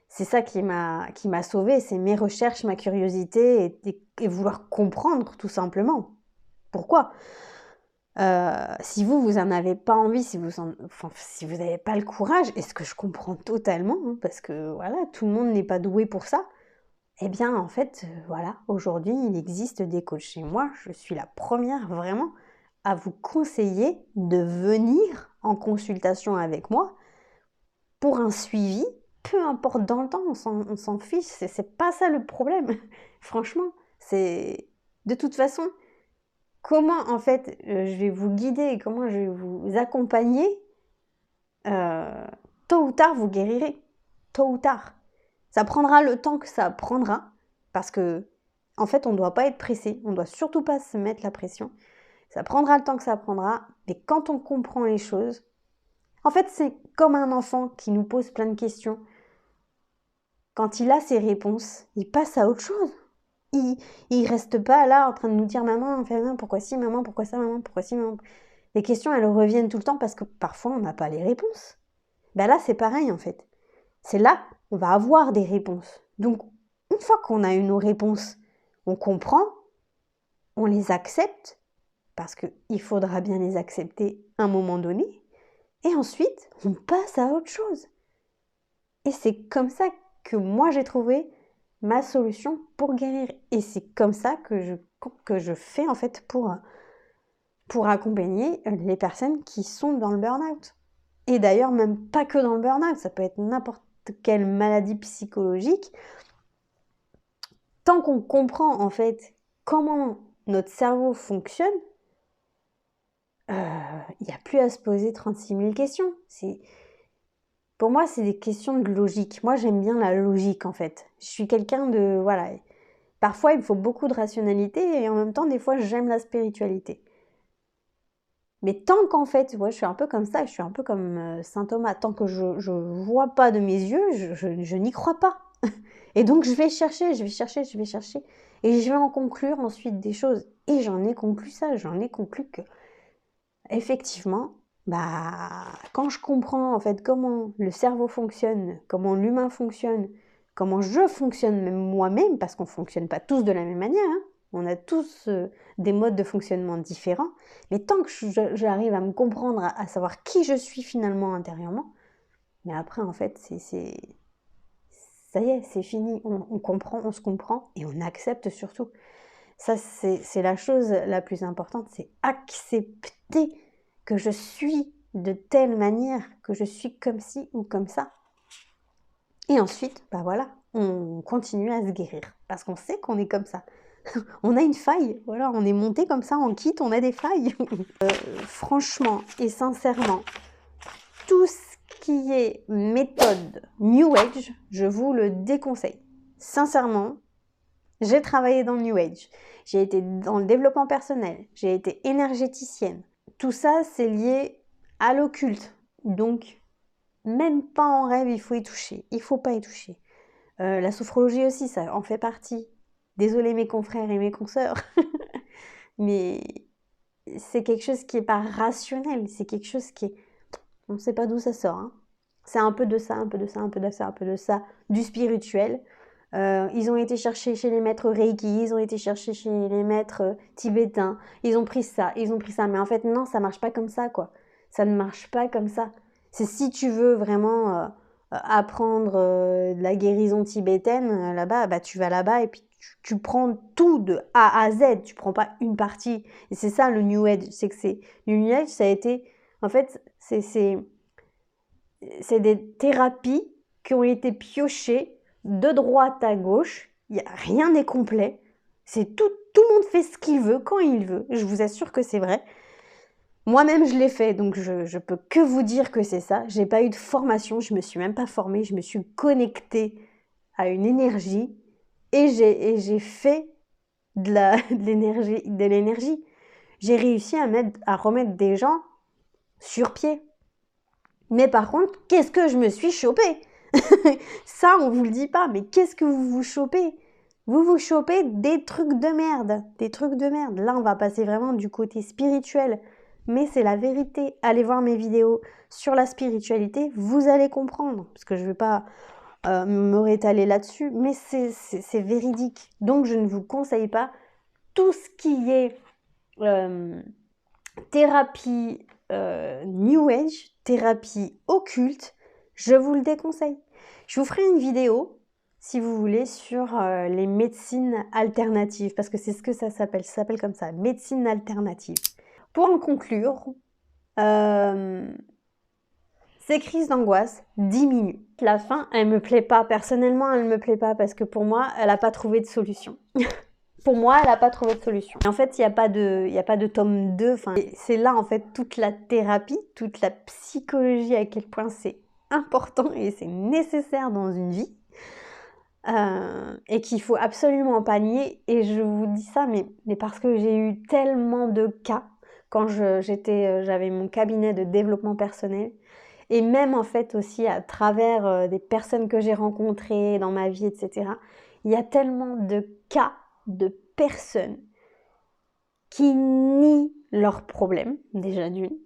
ça qui m'a sauvée. C'est mes recherches, ma curiosité et vouloir comprendre, tout simplement. Pourquoi si vous n'en avez pas envie, si vous n'avez pas le courage, et ce que je comprends totalement, parce que voilà, tout le monde n'est pas doué pour ça, eh bien, en fait, voilà, aujourd'hui, il existe des coachs chez moi. Je suis la première vraiment à vous conseiller de venir en consultation avec moi pour un suivi, peu importe dans le temps, on s'en fiche, c'est pas ça le problème. Franchement, c'est de toute façon, comment en fait je vais vous guider et comment je vais vous accompagner, tôt ou tard, vous guérirez. Tôt ou tard. Ça prendra le temps que ça prendra, parce que, en fait, on ne doit pas être pressé, on ne doit surtout pas se mettre la pression. Ça prendra le temps que ça prendra, mais quand on comprend les choses, en fait, c'est comme un enfant qui nous pose plein de questions. quand il a ses réponses, il passe à autre chose. Il reste pas là en train de nous dire maman, pourquoi ci, maman, pourquoi ça, maman, pourquoi ci, maman. Les questions, elles reviennent tout le temps parce que parfois on n'a pas les réponses. Ben là, c'est pareil en fait. C'est là, on va avoir des réponses. Donc, une fois qu'on a eu nos réponses, on comprend, on les accepte, parce qu'il faudra bien les accepter à un moment donné, et ensuite, on passe à autre chose. Et c'est comme ça que moi, j'ai trouvé ma solution pour guérir. Et c'est comme ça que je fais en fait pour accompagner les personnes qui sont dans le burn-out. Et d'ailleurs, même pas que dans le burn-out, ça peut être n'importe quelle maladie psychologique. Tant qu'on comprend en fait comment notre cerveau fonctionne, il n'y a plus à se poser 36 000 questions. Pour moi, c'est des questions de logique. Moi, j'aime bien la logique en fait. Je suis quelqu'un de... Voilà. Parfois, il me faut beaucoup de rationalité et en même temps, des fois, j'aime la spiritualité. Mais tant qu'en fait, ouais, je suis un peu comme ça, je suis un peu comme saint Thomas, tant que je ne vois pas de mes yeux, je n'y crois pas. Et donc je vais chercher, et je vais en conclure ensuite des choses. Et j'en ai conclu ça, j'en ai conclu que, effectivement, quand je comprends en fait comment le cerveau fonctionne, comment l'humain fonctionne, comment je fonctionne même moi-même, parce qu'on ne fonctionne pas tous de la même manière, hein. On a tous des modes de fonctionnement différents, mais tant que j'arrive à me comprendre, à savoir qui je suis finalement intérieurement, mais après en fait ça y est, c'est fini, on comprend, on se comprend et on accepte surtout. Ça c'est la chose la plus importante, c'est accepter que je suis de telle manière, que je suis comme ci ou comme ça. Et ensuite, voilà, on continue à se guérir parce qu'on sait qu'on est comme ça. On a une faille, voilà, on est monté comme ça, on quitte, on a des failles. Franchement et sincèrement, tout ce qui est méthode New Age, je vous le déconseille. Sincèrement, j'ai travaillé dans le New Age, j'ai été dans le développement personnel, j'ai été énergéticienne. Tout ça, c'est lié à l'occulte. Donc, même pas en rêve, il faut y toucher. Il faut pas y toucher. La sophrologie aussi, ça en fait partie. Désolée mes confrères et mes consoeurs, mais c'est quelque chose qui est pas rationnel, c'est quelque chose qui est... On ne sait pas d'où ça sort. Hein. C'est un peu de ça, un peu de ça, un peu de ça, un peu de ça, du spirituel. Ils ont été chercher chez les maîtres Reiki, ils ont été chercher chez les maîtres tibétains, ils ont pris ça, mais en fait non, ça marche pas comme ça quoi. Ça ne marche pas comme ça. C'est si tu veux vraiment apprendre de la guérison tibétaine là-bas, tu vas là-bas et puis tu prends tout de A à Z, tu prends pas une partie. Et c'est ça le New Age, le New Age, ça a été, en fait, c'est des thérapies qui ont été piochées de droite à gauche. Rien n'est complet. C'est tout le monde fait ce qu'il veut quand il veut. Je vous assure que c'est vrai. Moi-même, je l'ai fait, donc je peux que vous dire que c'est ça. J'ai pas eu de formation, je me suis même pas formée, je me suis connectée à une énergie et j'ai fait de l'énergie. J'ai réussi à remettre des gens sur pied. Mais par contre, qu'est-ce que je me suis chopée? Ça, on vous le dit pas, mais qu'est-ce que vous vous chopez? Vous vous chopez des trucs de merde, des trucs de merde. Là, on va passer vraiment du côté spirituel, mais c'est la vérité. Allez voir mes vidéos sur la spiritualité, vous allez comprendre, parce que je ne vais pas me rétaler là-dessus, mais c'est véridique. Donc, je ne vous conseille pas tout ce qui est thérapie New Age, thérapie occulte, je vous le déconseille. Je vous ferai une vidéo, si vous voulez, sur les médecines alternatives, parce que c'est ce que ça s'appelle comme ça, médecine alternative. Pour en conclure, ces crises d'angoisse diminuent. La fin, elle me plaît pas. Personnellement, elle me plaît pas parce que pour moi, elle n'a pas trouvé de solution. Pour moi, elle n'a pas trouvé de solution. En fait, il n'y a pas de tome 2. Enfin, c'est là, en fait, toute la thérapie, toute la psychologie, à quel point c'est important et c'est nécessaire dans une vie. Et qu'il faut absolument pas nier. Et je vous dis ça, mais parce que j'ai eu tellement de cas quand j'avais mon cabinet de développement personnel. Et même en fait aussi à travers des personnes que j'ai rencontrées dans ma vie, etc., il y a tellement de cas de personnes qui nient leurs problèmes, déjà d'une,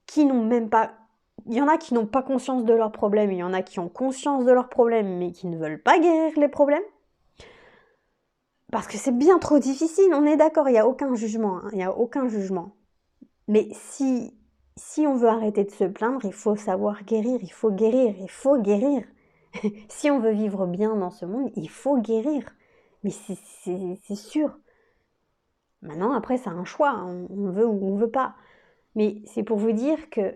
qui n'ont même pas... Il y en a qui n'ont pas conscience de leurs problèmes, il y en a qui ont conscience de leurs problèmes, mais qui ne veulent pas guérir les problèmes. Parce que c'est bien trop difficile, on est d'accord, il n'y a aucun jugement, hein, il n'y a aucun jugement. Mais si on veut arrêter de se plaindre, il faut savoir guérir, il faut guérir, il faut guérir. Si on veut vivre bien dans ce monde, il faut guérir. Mais c'est sûr. Maintenant, après, c'est un choix, hein, on veut ou on veut pas. Mais c'est pour vous dire que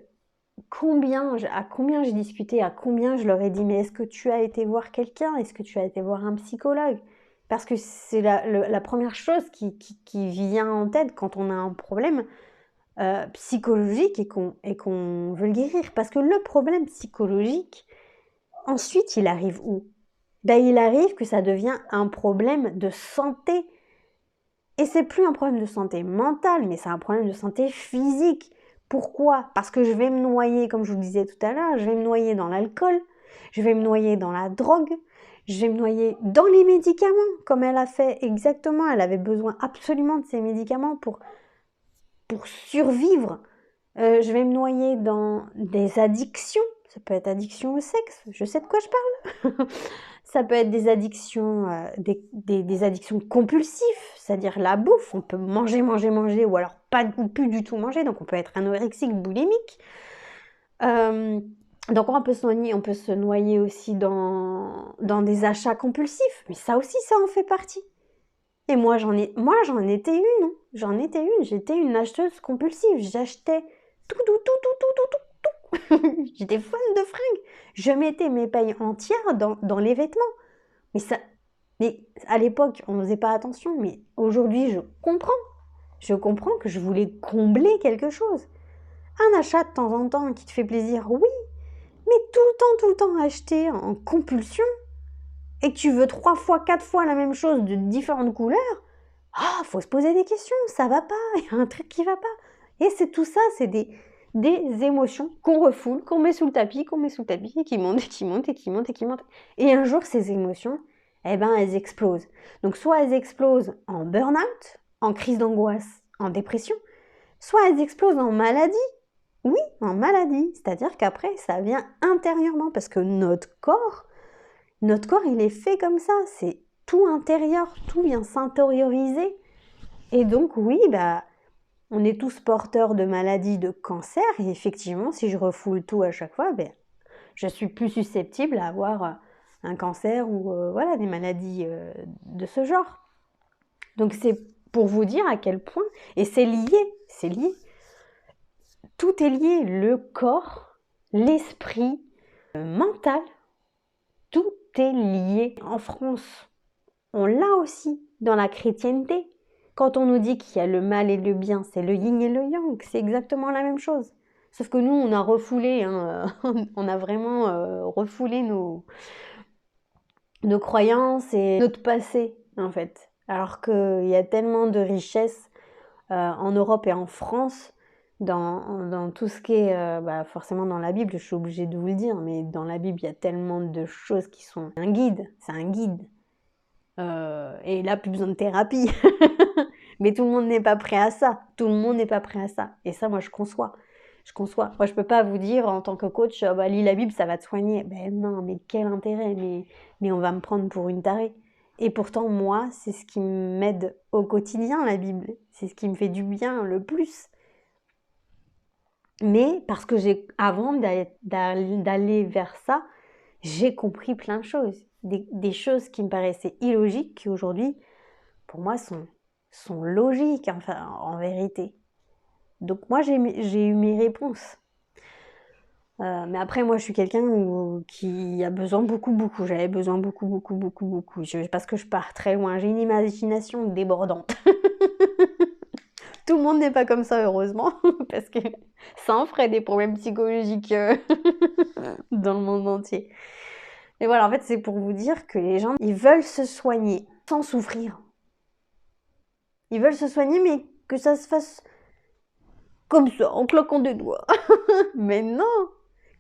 à combien j'ai discuté, à combien je leur ai dit, mais est-ce que tu as été voir quelqu'un? Est-ce que tu as été voir un psychologue? Parce que c'est la première chose qui vient en tête quand on a un problème psychologique et qu'on veut le guérir. Parce que le problème psychologique, ensuite, il arrive où? Ben, il arrive que ça devient un problème de santé. Et c'est plus un problème de santé mentale, mais c'est un problème de santé physique. Pourquoi? Parce que je vais me noyer, comme je vous le disais tout à l'heure, je vais me noyer dans l'alcool, je vais me noyer dans la drogue, je vais me noyer dans les médicaments, comme elle a fait exactement. Elle avait besoin absolument de ces médicaments pour survivre. Je vais me noyer dans des addictions. Ça peut être addiction au sexe, je sais de quoi je parle. Ça peut être des addictions, des addictions compulsives, c'est-à-dire la bouffe. On peut manger, ou alors pas plus du tout manger. Donc on peut être anorexique, boulimique. Donc on peut se noyer aussi dans des achats compulsifs. Mais ça aussi, ça en fait partie. Et moi, j'en étais une. Hein. J'en étais une. J'étais une acheteuse compulsive. J'achetais tout. J'étais fan de fringues. Je mettais mes payes entières dans les vêtements. Mais à l'époque, on ne faisait pas attention. Mais aujourd'hui, je comprends. Je comprends que je voulais combler quelque chose. Un achat de temps en temps qui te fait plaisir, oui. Mais tout le temps acheter en compulsion, et que tu veux 3 fois, 4 fois la même chose de différentes couleurs, faut se poser des questions, ça va pas, il y a un truc qui va pas. Et c'est tout ça, c'est des émotions qu'on refoule, qu'on met sous le tapis, et qui montent. Et un jour, ces émotions, elles explosent. Donc soit elles explosent en burn-out, en crise d'angoisse, en dépression, soit elles explosent en maladie. Oui, en maladie. C'est-à-dire qu'après, ça vient intérieurement, parce que notre corps, il est fait comme ça, c'est tout intérieur, tout vient s'intérioriser. Et donc oui, on est tous porteurs de maladies, de cancer, et effectivement, si je refoule tout à chaque fois, je suis plus susceptible à avoir un cancer ou voilà, des maladies de ce genre. Donc c'est pour vous dire à quel point, et c'est lié. Tout est lié, le corps, l'esprit, le mental, tout est lié. En France, on l'a aussi dans la chrétienté. Quand on nous dit qu'il y a le mal et le bien, c'est le yin et le yang, c'est exactement la même chose. Sauf que nous, on a refoulé, on a vraiment refoulé nos croyances et notre passé, en fait. Alors qu'il y a tellement de richesses en Europe et en France, dans tout ce qui est, forcément dans la Bible, je suis obligée de vous le dire, mais dans la Bible, il y a tellement de choses qui sont un guide, c'est un guide. Et là, plus besoin de thérapie. Mais tout le monde n'est pas prêt à ça. Et ça, moi, je conçois. Moi, je peux pas vous dire en tant que coach, lis la Bible, ça va te soigner. Ben non, mais quel intérêt, mais on va me prendre pour une tarée. Et pourtant, moi, c'est ce qui m'aide au quotidien, la Bible. C'est ce qui me fait du bien le plus. Mais parce que avant d'aller vers ça, j'ai compris plein de choses. Des choses qui me paraissaient illogiques, qui aujourd'hui, pour moi, sont logiques, enfin, en vérité. Donc moi, j'ai eu mes réponses. Mais après, moi, je suis quelqu'un qui a besoin beaucoup. J'avais besoin beaucoup. Parce que je pars très loin. J'ai une imagination débordante. Tout le monde n'est pas comme ça, heureusement, parce que ça en ferait des problèmes psychologiques dans le monde entier. Mais voilà, en fait, c'est pour vous dire que les gens, ils veulent se soigner sans souffrir. Ils veulent se soigner, mais que ça se fasse comme ça, en claquant des doigts. Mais non,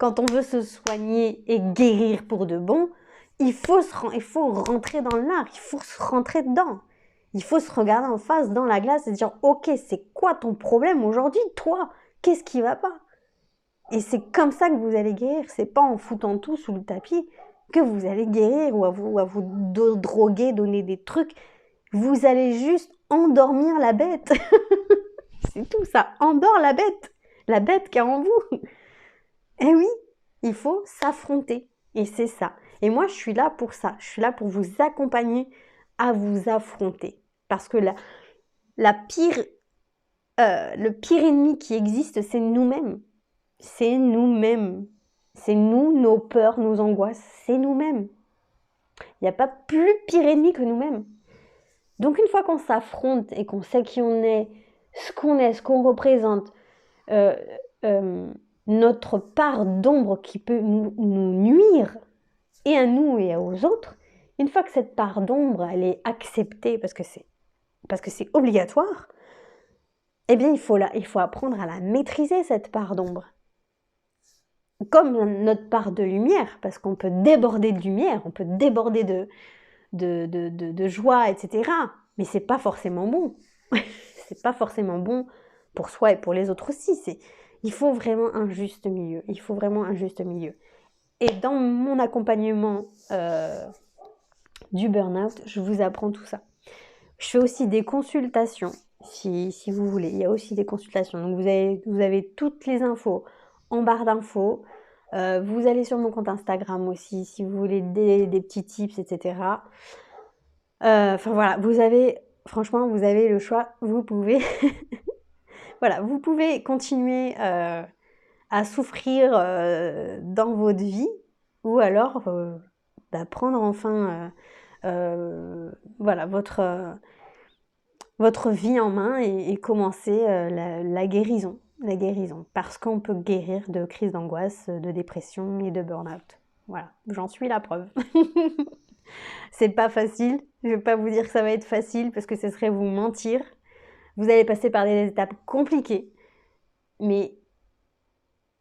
quand on veut se soigner et guérir pour de bon, il faut rentrer dans l'art, il faut se rentrer dedans. Il faut se regarder en face dans la glace et dire « Ok, c'est quoi ton problème aujourd'hui, toi? Qu'est-ce qui va pas ?» Et c'est comme ça que vous allez guérir. C'est pas en foutant tout sous le tapis que vous allez guérir ou à vous droguer, donner des trucs. Vous allez juste endormir la bête. C'est tout, ça endort la bête qui est en vous. Et oui, il faut s'affronter. Et c'est ça. Et moi, je suis là pour ça. Je suis là pour vous accompagner à vous affronter. Parce que le pire ennemi qui existe, c'est nous-mêmes. C'est nous-mêmes. C'est nous, nos peurs, nos angoisses. C'est nous-mêmes. Il n'y a pas plus pire ennemi que nous-mêmes. Donc une fois qu'on s'affronte et qu'on sait qui on est, ce qu'on représente, notre part d'ombre qui peut nous nuire, et à nous et aux autres, une fois que cette part d'ombre, elle est acceptée parce que c'est obligatoire, eh bien il faut apprendre à la maîtriser, cette part d'ombre. Comme notre part de lumière, parce qu'on peut déborder de lumière, on peut déborder de joie, etc. Mais c'est pas forcément bon. C'est pas forcément bon pour soi et pour les autres aussi. Il faut vraiment un juste milieu. Il faut vraiment un juste milieu. Et dans mon accompagnement du burn-out, je vous apprends tout ça. Je fais aussi des consultations, si vous voulez. Il y a aussi des consultations. Donc vous avez toutes les infos en barre d'infos. Vous allez sur mon compte Instagram aussi, si vous voulez des petits tips, etc. Enfin voilà, franchement, vous avez le choix. Vous pouvez, voilà, vous pouvez continuer à souffrir dans votre vie, ou alors prendre enfin voilà, votre vie en main et commencer la guérison. La guérison, parce qu'on peut guérir de crises d'angoisse, de dépression et de burn-out. Voilà, j'en suis la preuve. C'est pas facile, je vais pas vous dire que ça va être facile parce que ce serait vous mentir. Vous allez passer par des étapes compliquées, mais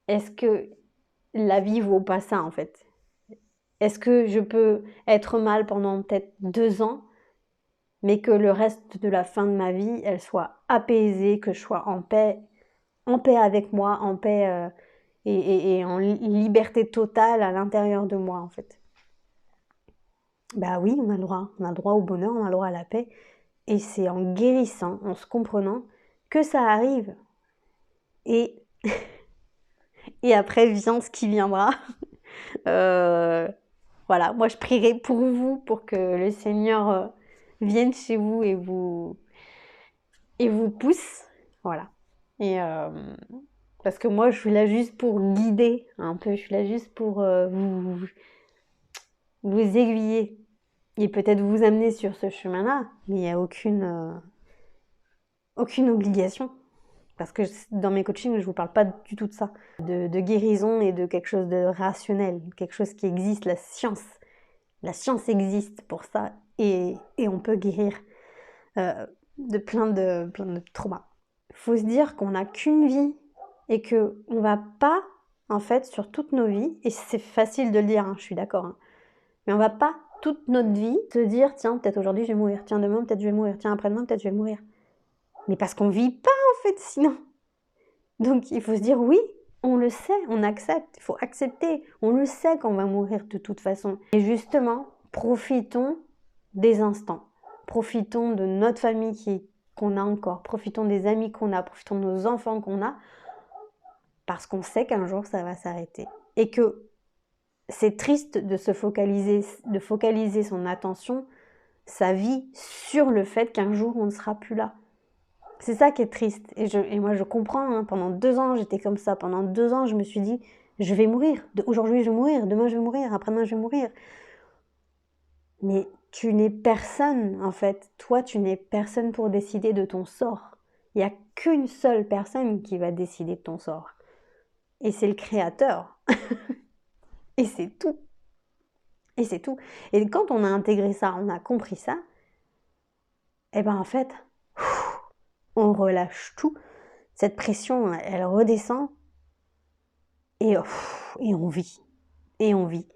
est-ce que la vie vaut pas ça en fait? Est-ce que je peux être mal pendant peut-être 2 ans, mais que le reste de la fin de ma vie, elle soit apaisée, que je sois en paix avec moi, en paix et en liberté totale à l'intérieur de moi en fait? Bah oui, on a le droit au bonheur, on a le droit à la paix, et c'est en guérissant, en se comprenant, que ça arrive. Et, et après vient ce qui viendra. Voilà, moi je prierai pour vous, pour que le Seigneur vienne chez vous et vous pousse. Voilà. Et parce que moi je suis là juste pour guider un peu, je suis là juste pour vous aiguiller et peut-être vous amener sur ce chemin-là, mais il n'y a aucune obligation. Parce que dans mes coachings, je ne vous parle pas du tout de ça, de guérison et de quelque chose de rationnel, quelque chose qui existe, la science. La science existe pour ça et on peut guérir de plein de traumas. Il faut se dire qu'on n'a qu'une vie et qu'on ne va pas, en fait, sur toutes nos vies, et c'est facile de le dire, hein, je suis d'accord, hein, mais on ne va pas toute notre vie se dire tiens, peut-être aujourd'hui je vais mourir, tiens, demain peut-être je vais mourir, tiens, après-demain peut-être je vais mourir. Mais parce qu'on ne vit pas, en fait, sinon. Donc il faut se dire oui, on le sait, on accepte, il faut accepter, on le sait qu'on va mourir de toute façon. Et justement, profitons des instants, profitons de notre famille qu'on a encore, profitons des amis qu'on a, profitons de nos enfants qu'on a, parce qu'on sait qu'un jour ça va s'arrêter. Et que c'est triste de focaliser son attention, sa vie, sur le fait qu'un jour on ne sera plus là. C'est ça qui est triste. Et moi, je comprends. Hein, pendant 2 ans, j'étais comme ça. Pendant 2 ans, je me suis dit, je vais mourir. Aujourd'hui, je vais mourir. Demain, je vais mourir. Après-demain, je vais mourir. Mais tu n'es personne, en fait. Toi, tu n'es personne pour décider de ton sort. Il n'y a qu'une seule personne qui va décider de ton sort. Et c'est le Créateur. Et c'est tout. Et c'est tout. Et quand on a intégré ça, on a compris ça, eh ben en fait, on relâche tout. Cette pression, elle redescend. et on vit, et on vit.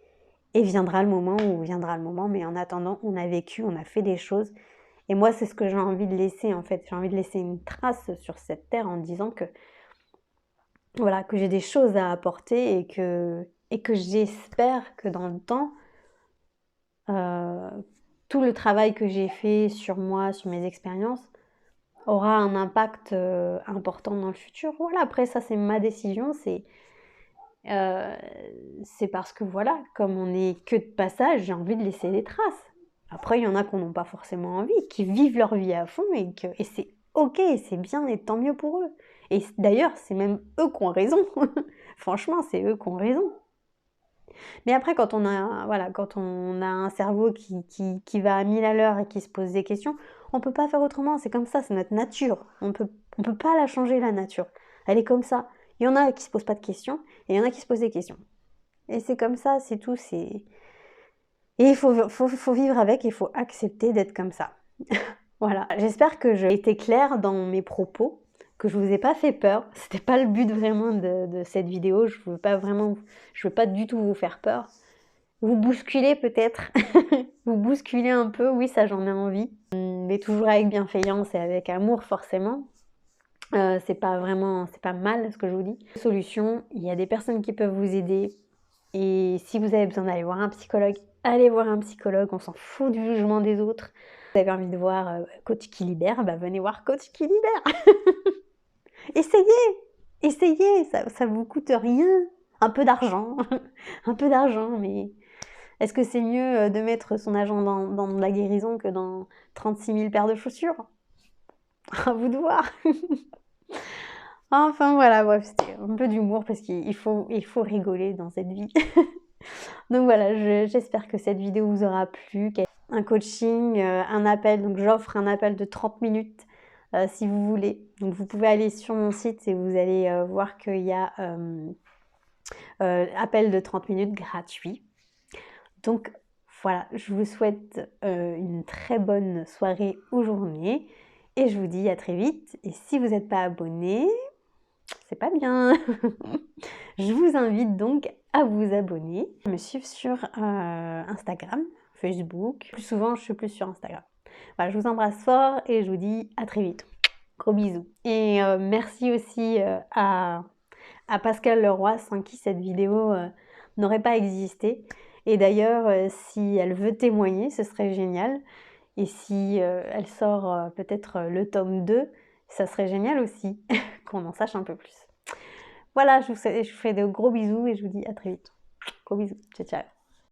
Et viendra le moment où viendra le moment, mais en attendant, on a vécu, on a fait des choses. Et moi, c'est ce que j'ai envie de laisser, en fait. J'ai envie de laisser une trace sur cette terre en disant que, voilà, que j'ai des choses à apporter et que j'espère que dans le temps, tout le travail que j'ai fait sur moi, sur mes expériences, aura un impact important dans le futur. Voilà, après ça, c'est ma décision, c'est parce que voilà, comme on n'est que de passage, j'ai envie de laisser des traces. Après, il y en a qui n'ont pas forcément envie, qui vivent leur vie à fond et c'est ok, c'est bien et tant mieux pour eux. Et d'ailleurs, c'est même eux qui ont raison. Franchement, c'est eux qui ont raison. Mais après, voilà, quand on a un cerveau qui va à 1000 à l'heure et qui se pose des questions, on ne peut pas faire autrement. C'est comme ça, c'est notre nature. On peut pas la changer, la nature. Elle est comme ça. Il y en a qui ne se posent pas de questions et il y en a qui se posent des questions. Et c'est comme ça, c'est tout. Et il faut vivre avec, il faut accepter d'être comme ça. Voilà, j'espère que j'ai été claire dans mes propos, que je vous ai pas fait peur. C'était pas le but vraiment de cette vidéo. Je veux pas du tout vous faire peur. Vous bousculer peut-être, vous bousculer un peu, oui, ça j'en ai envie, mais toujours avec bienveillance et avec amour forcément. C'est pas mal ce que je vous dis. Solution, il y a des personnes qui peuvent vous aider et si vous avez besoin d'aller voir un psychologue, allez voir un psychologue, on s'en fout du jugement des autres. Vous avez envie de voir Coach qui libère, bah venez voir Coach qui libère. Essayez, ça vous coûte rien. Un peu d'argent, mais est-ce que c'est mieux de mettre son argent dans la guérison que dans 36 000 paires de chaussures? À vous de voir. Enfin voilà, bref, c'était un peu d'humour parce qu'il faut rigoler dans cette vie. Donc voilà, j'espère que cette vidéo vous aura plu. Un coaching, un appel, donc j'offre un appel de 30 minutes si vous voulez. Donc vous pouvez aller sur mon site et vous allez voir qu'il y a appel de 30 minutes gratuit. Donc voilà, je vous souhaite une très bonne soirée ou journée et je vous dis à très vite. Et si vous n'êtes pas abonné, c'est pas bien. Je vous invite donc à vous abonner, à me suivre sur Instagram, Facebook. Plus souvent, je suis plus sur Instagram. Voilà, je vous embrasse fort et je vous dis à très vite. Gros bisous. Et merci aussi à Pascal Leroy, sans qui cette vidéo n'aurait pas existé. Et d'ailleurs, si elle veut témoigner, ce serait génial. Et si elle sort peut-être le tome 2, ça serait génial aussi, qu'on en sache un peu plus. Voilà, je vous fais de gros bisous et je vous dis à très vite. Gros bisous, ciao ciao.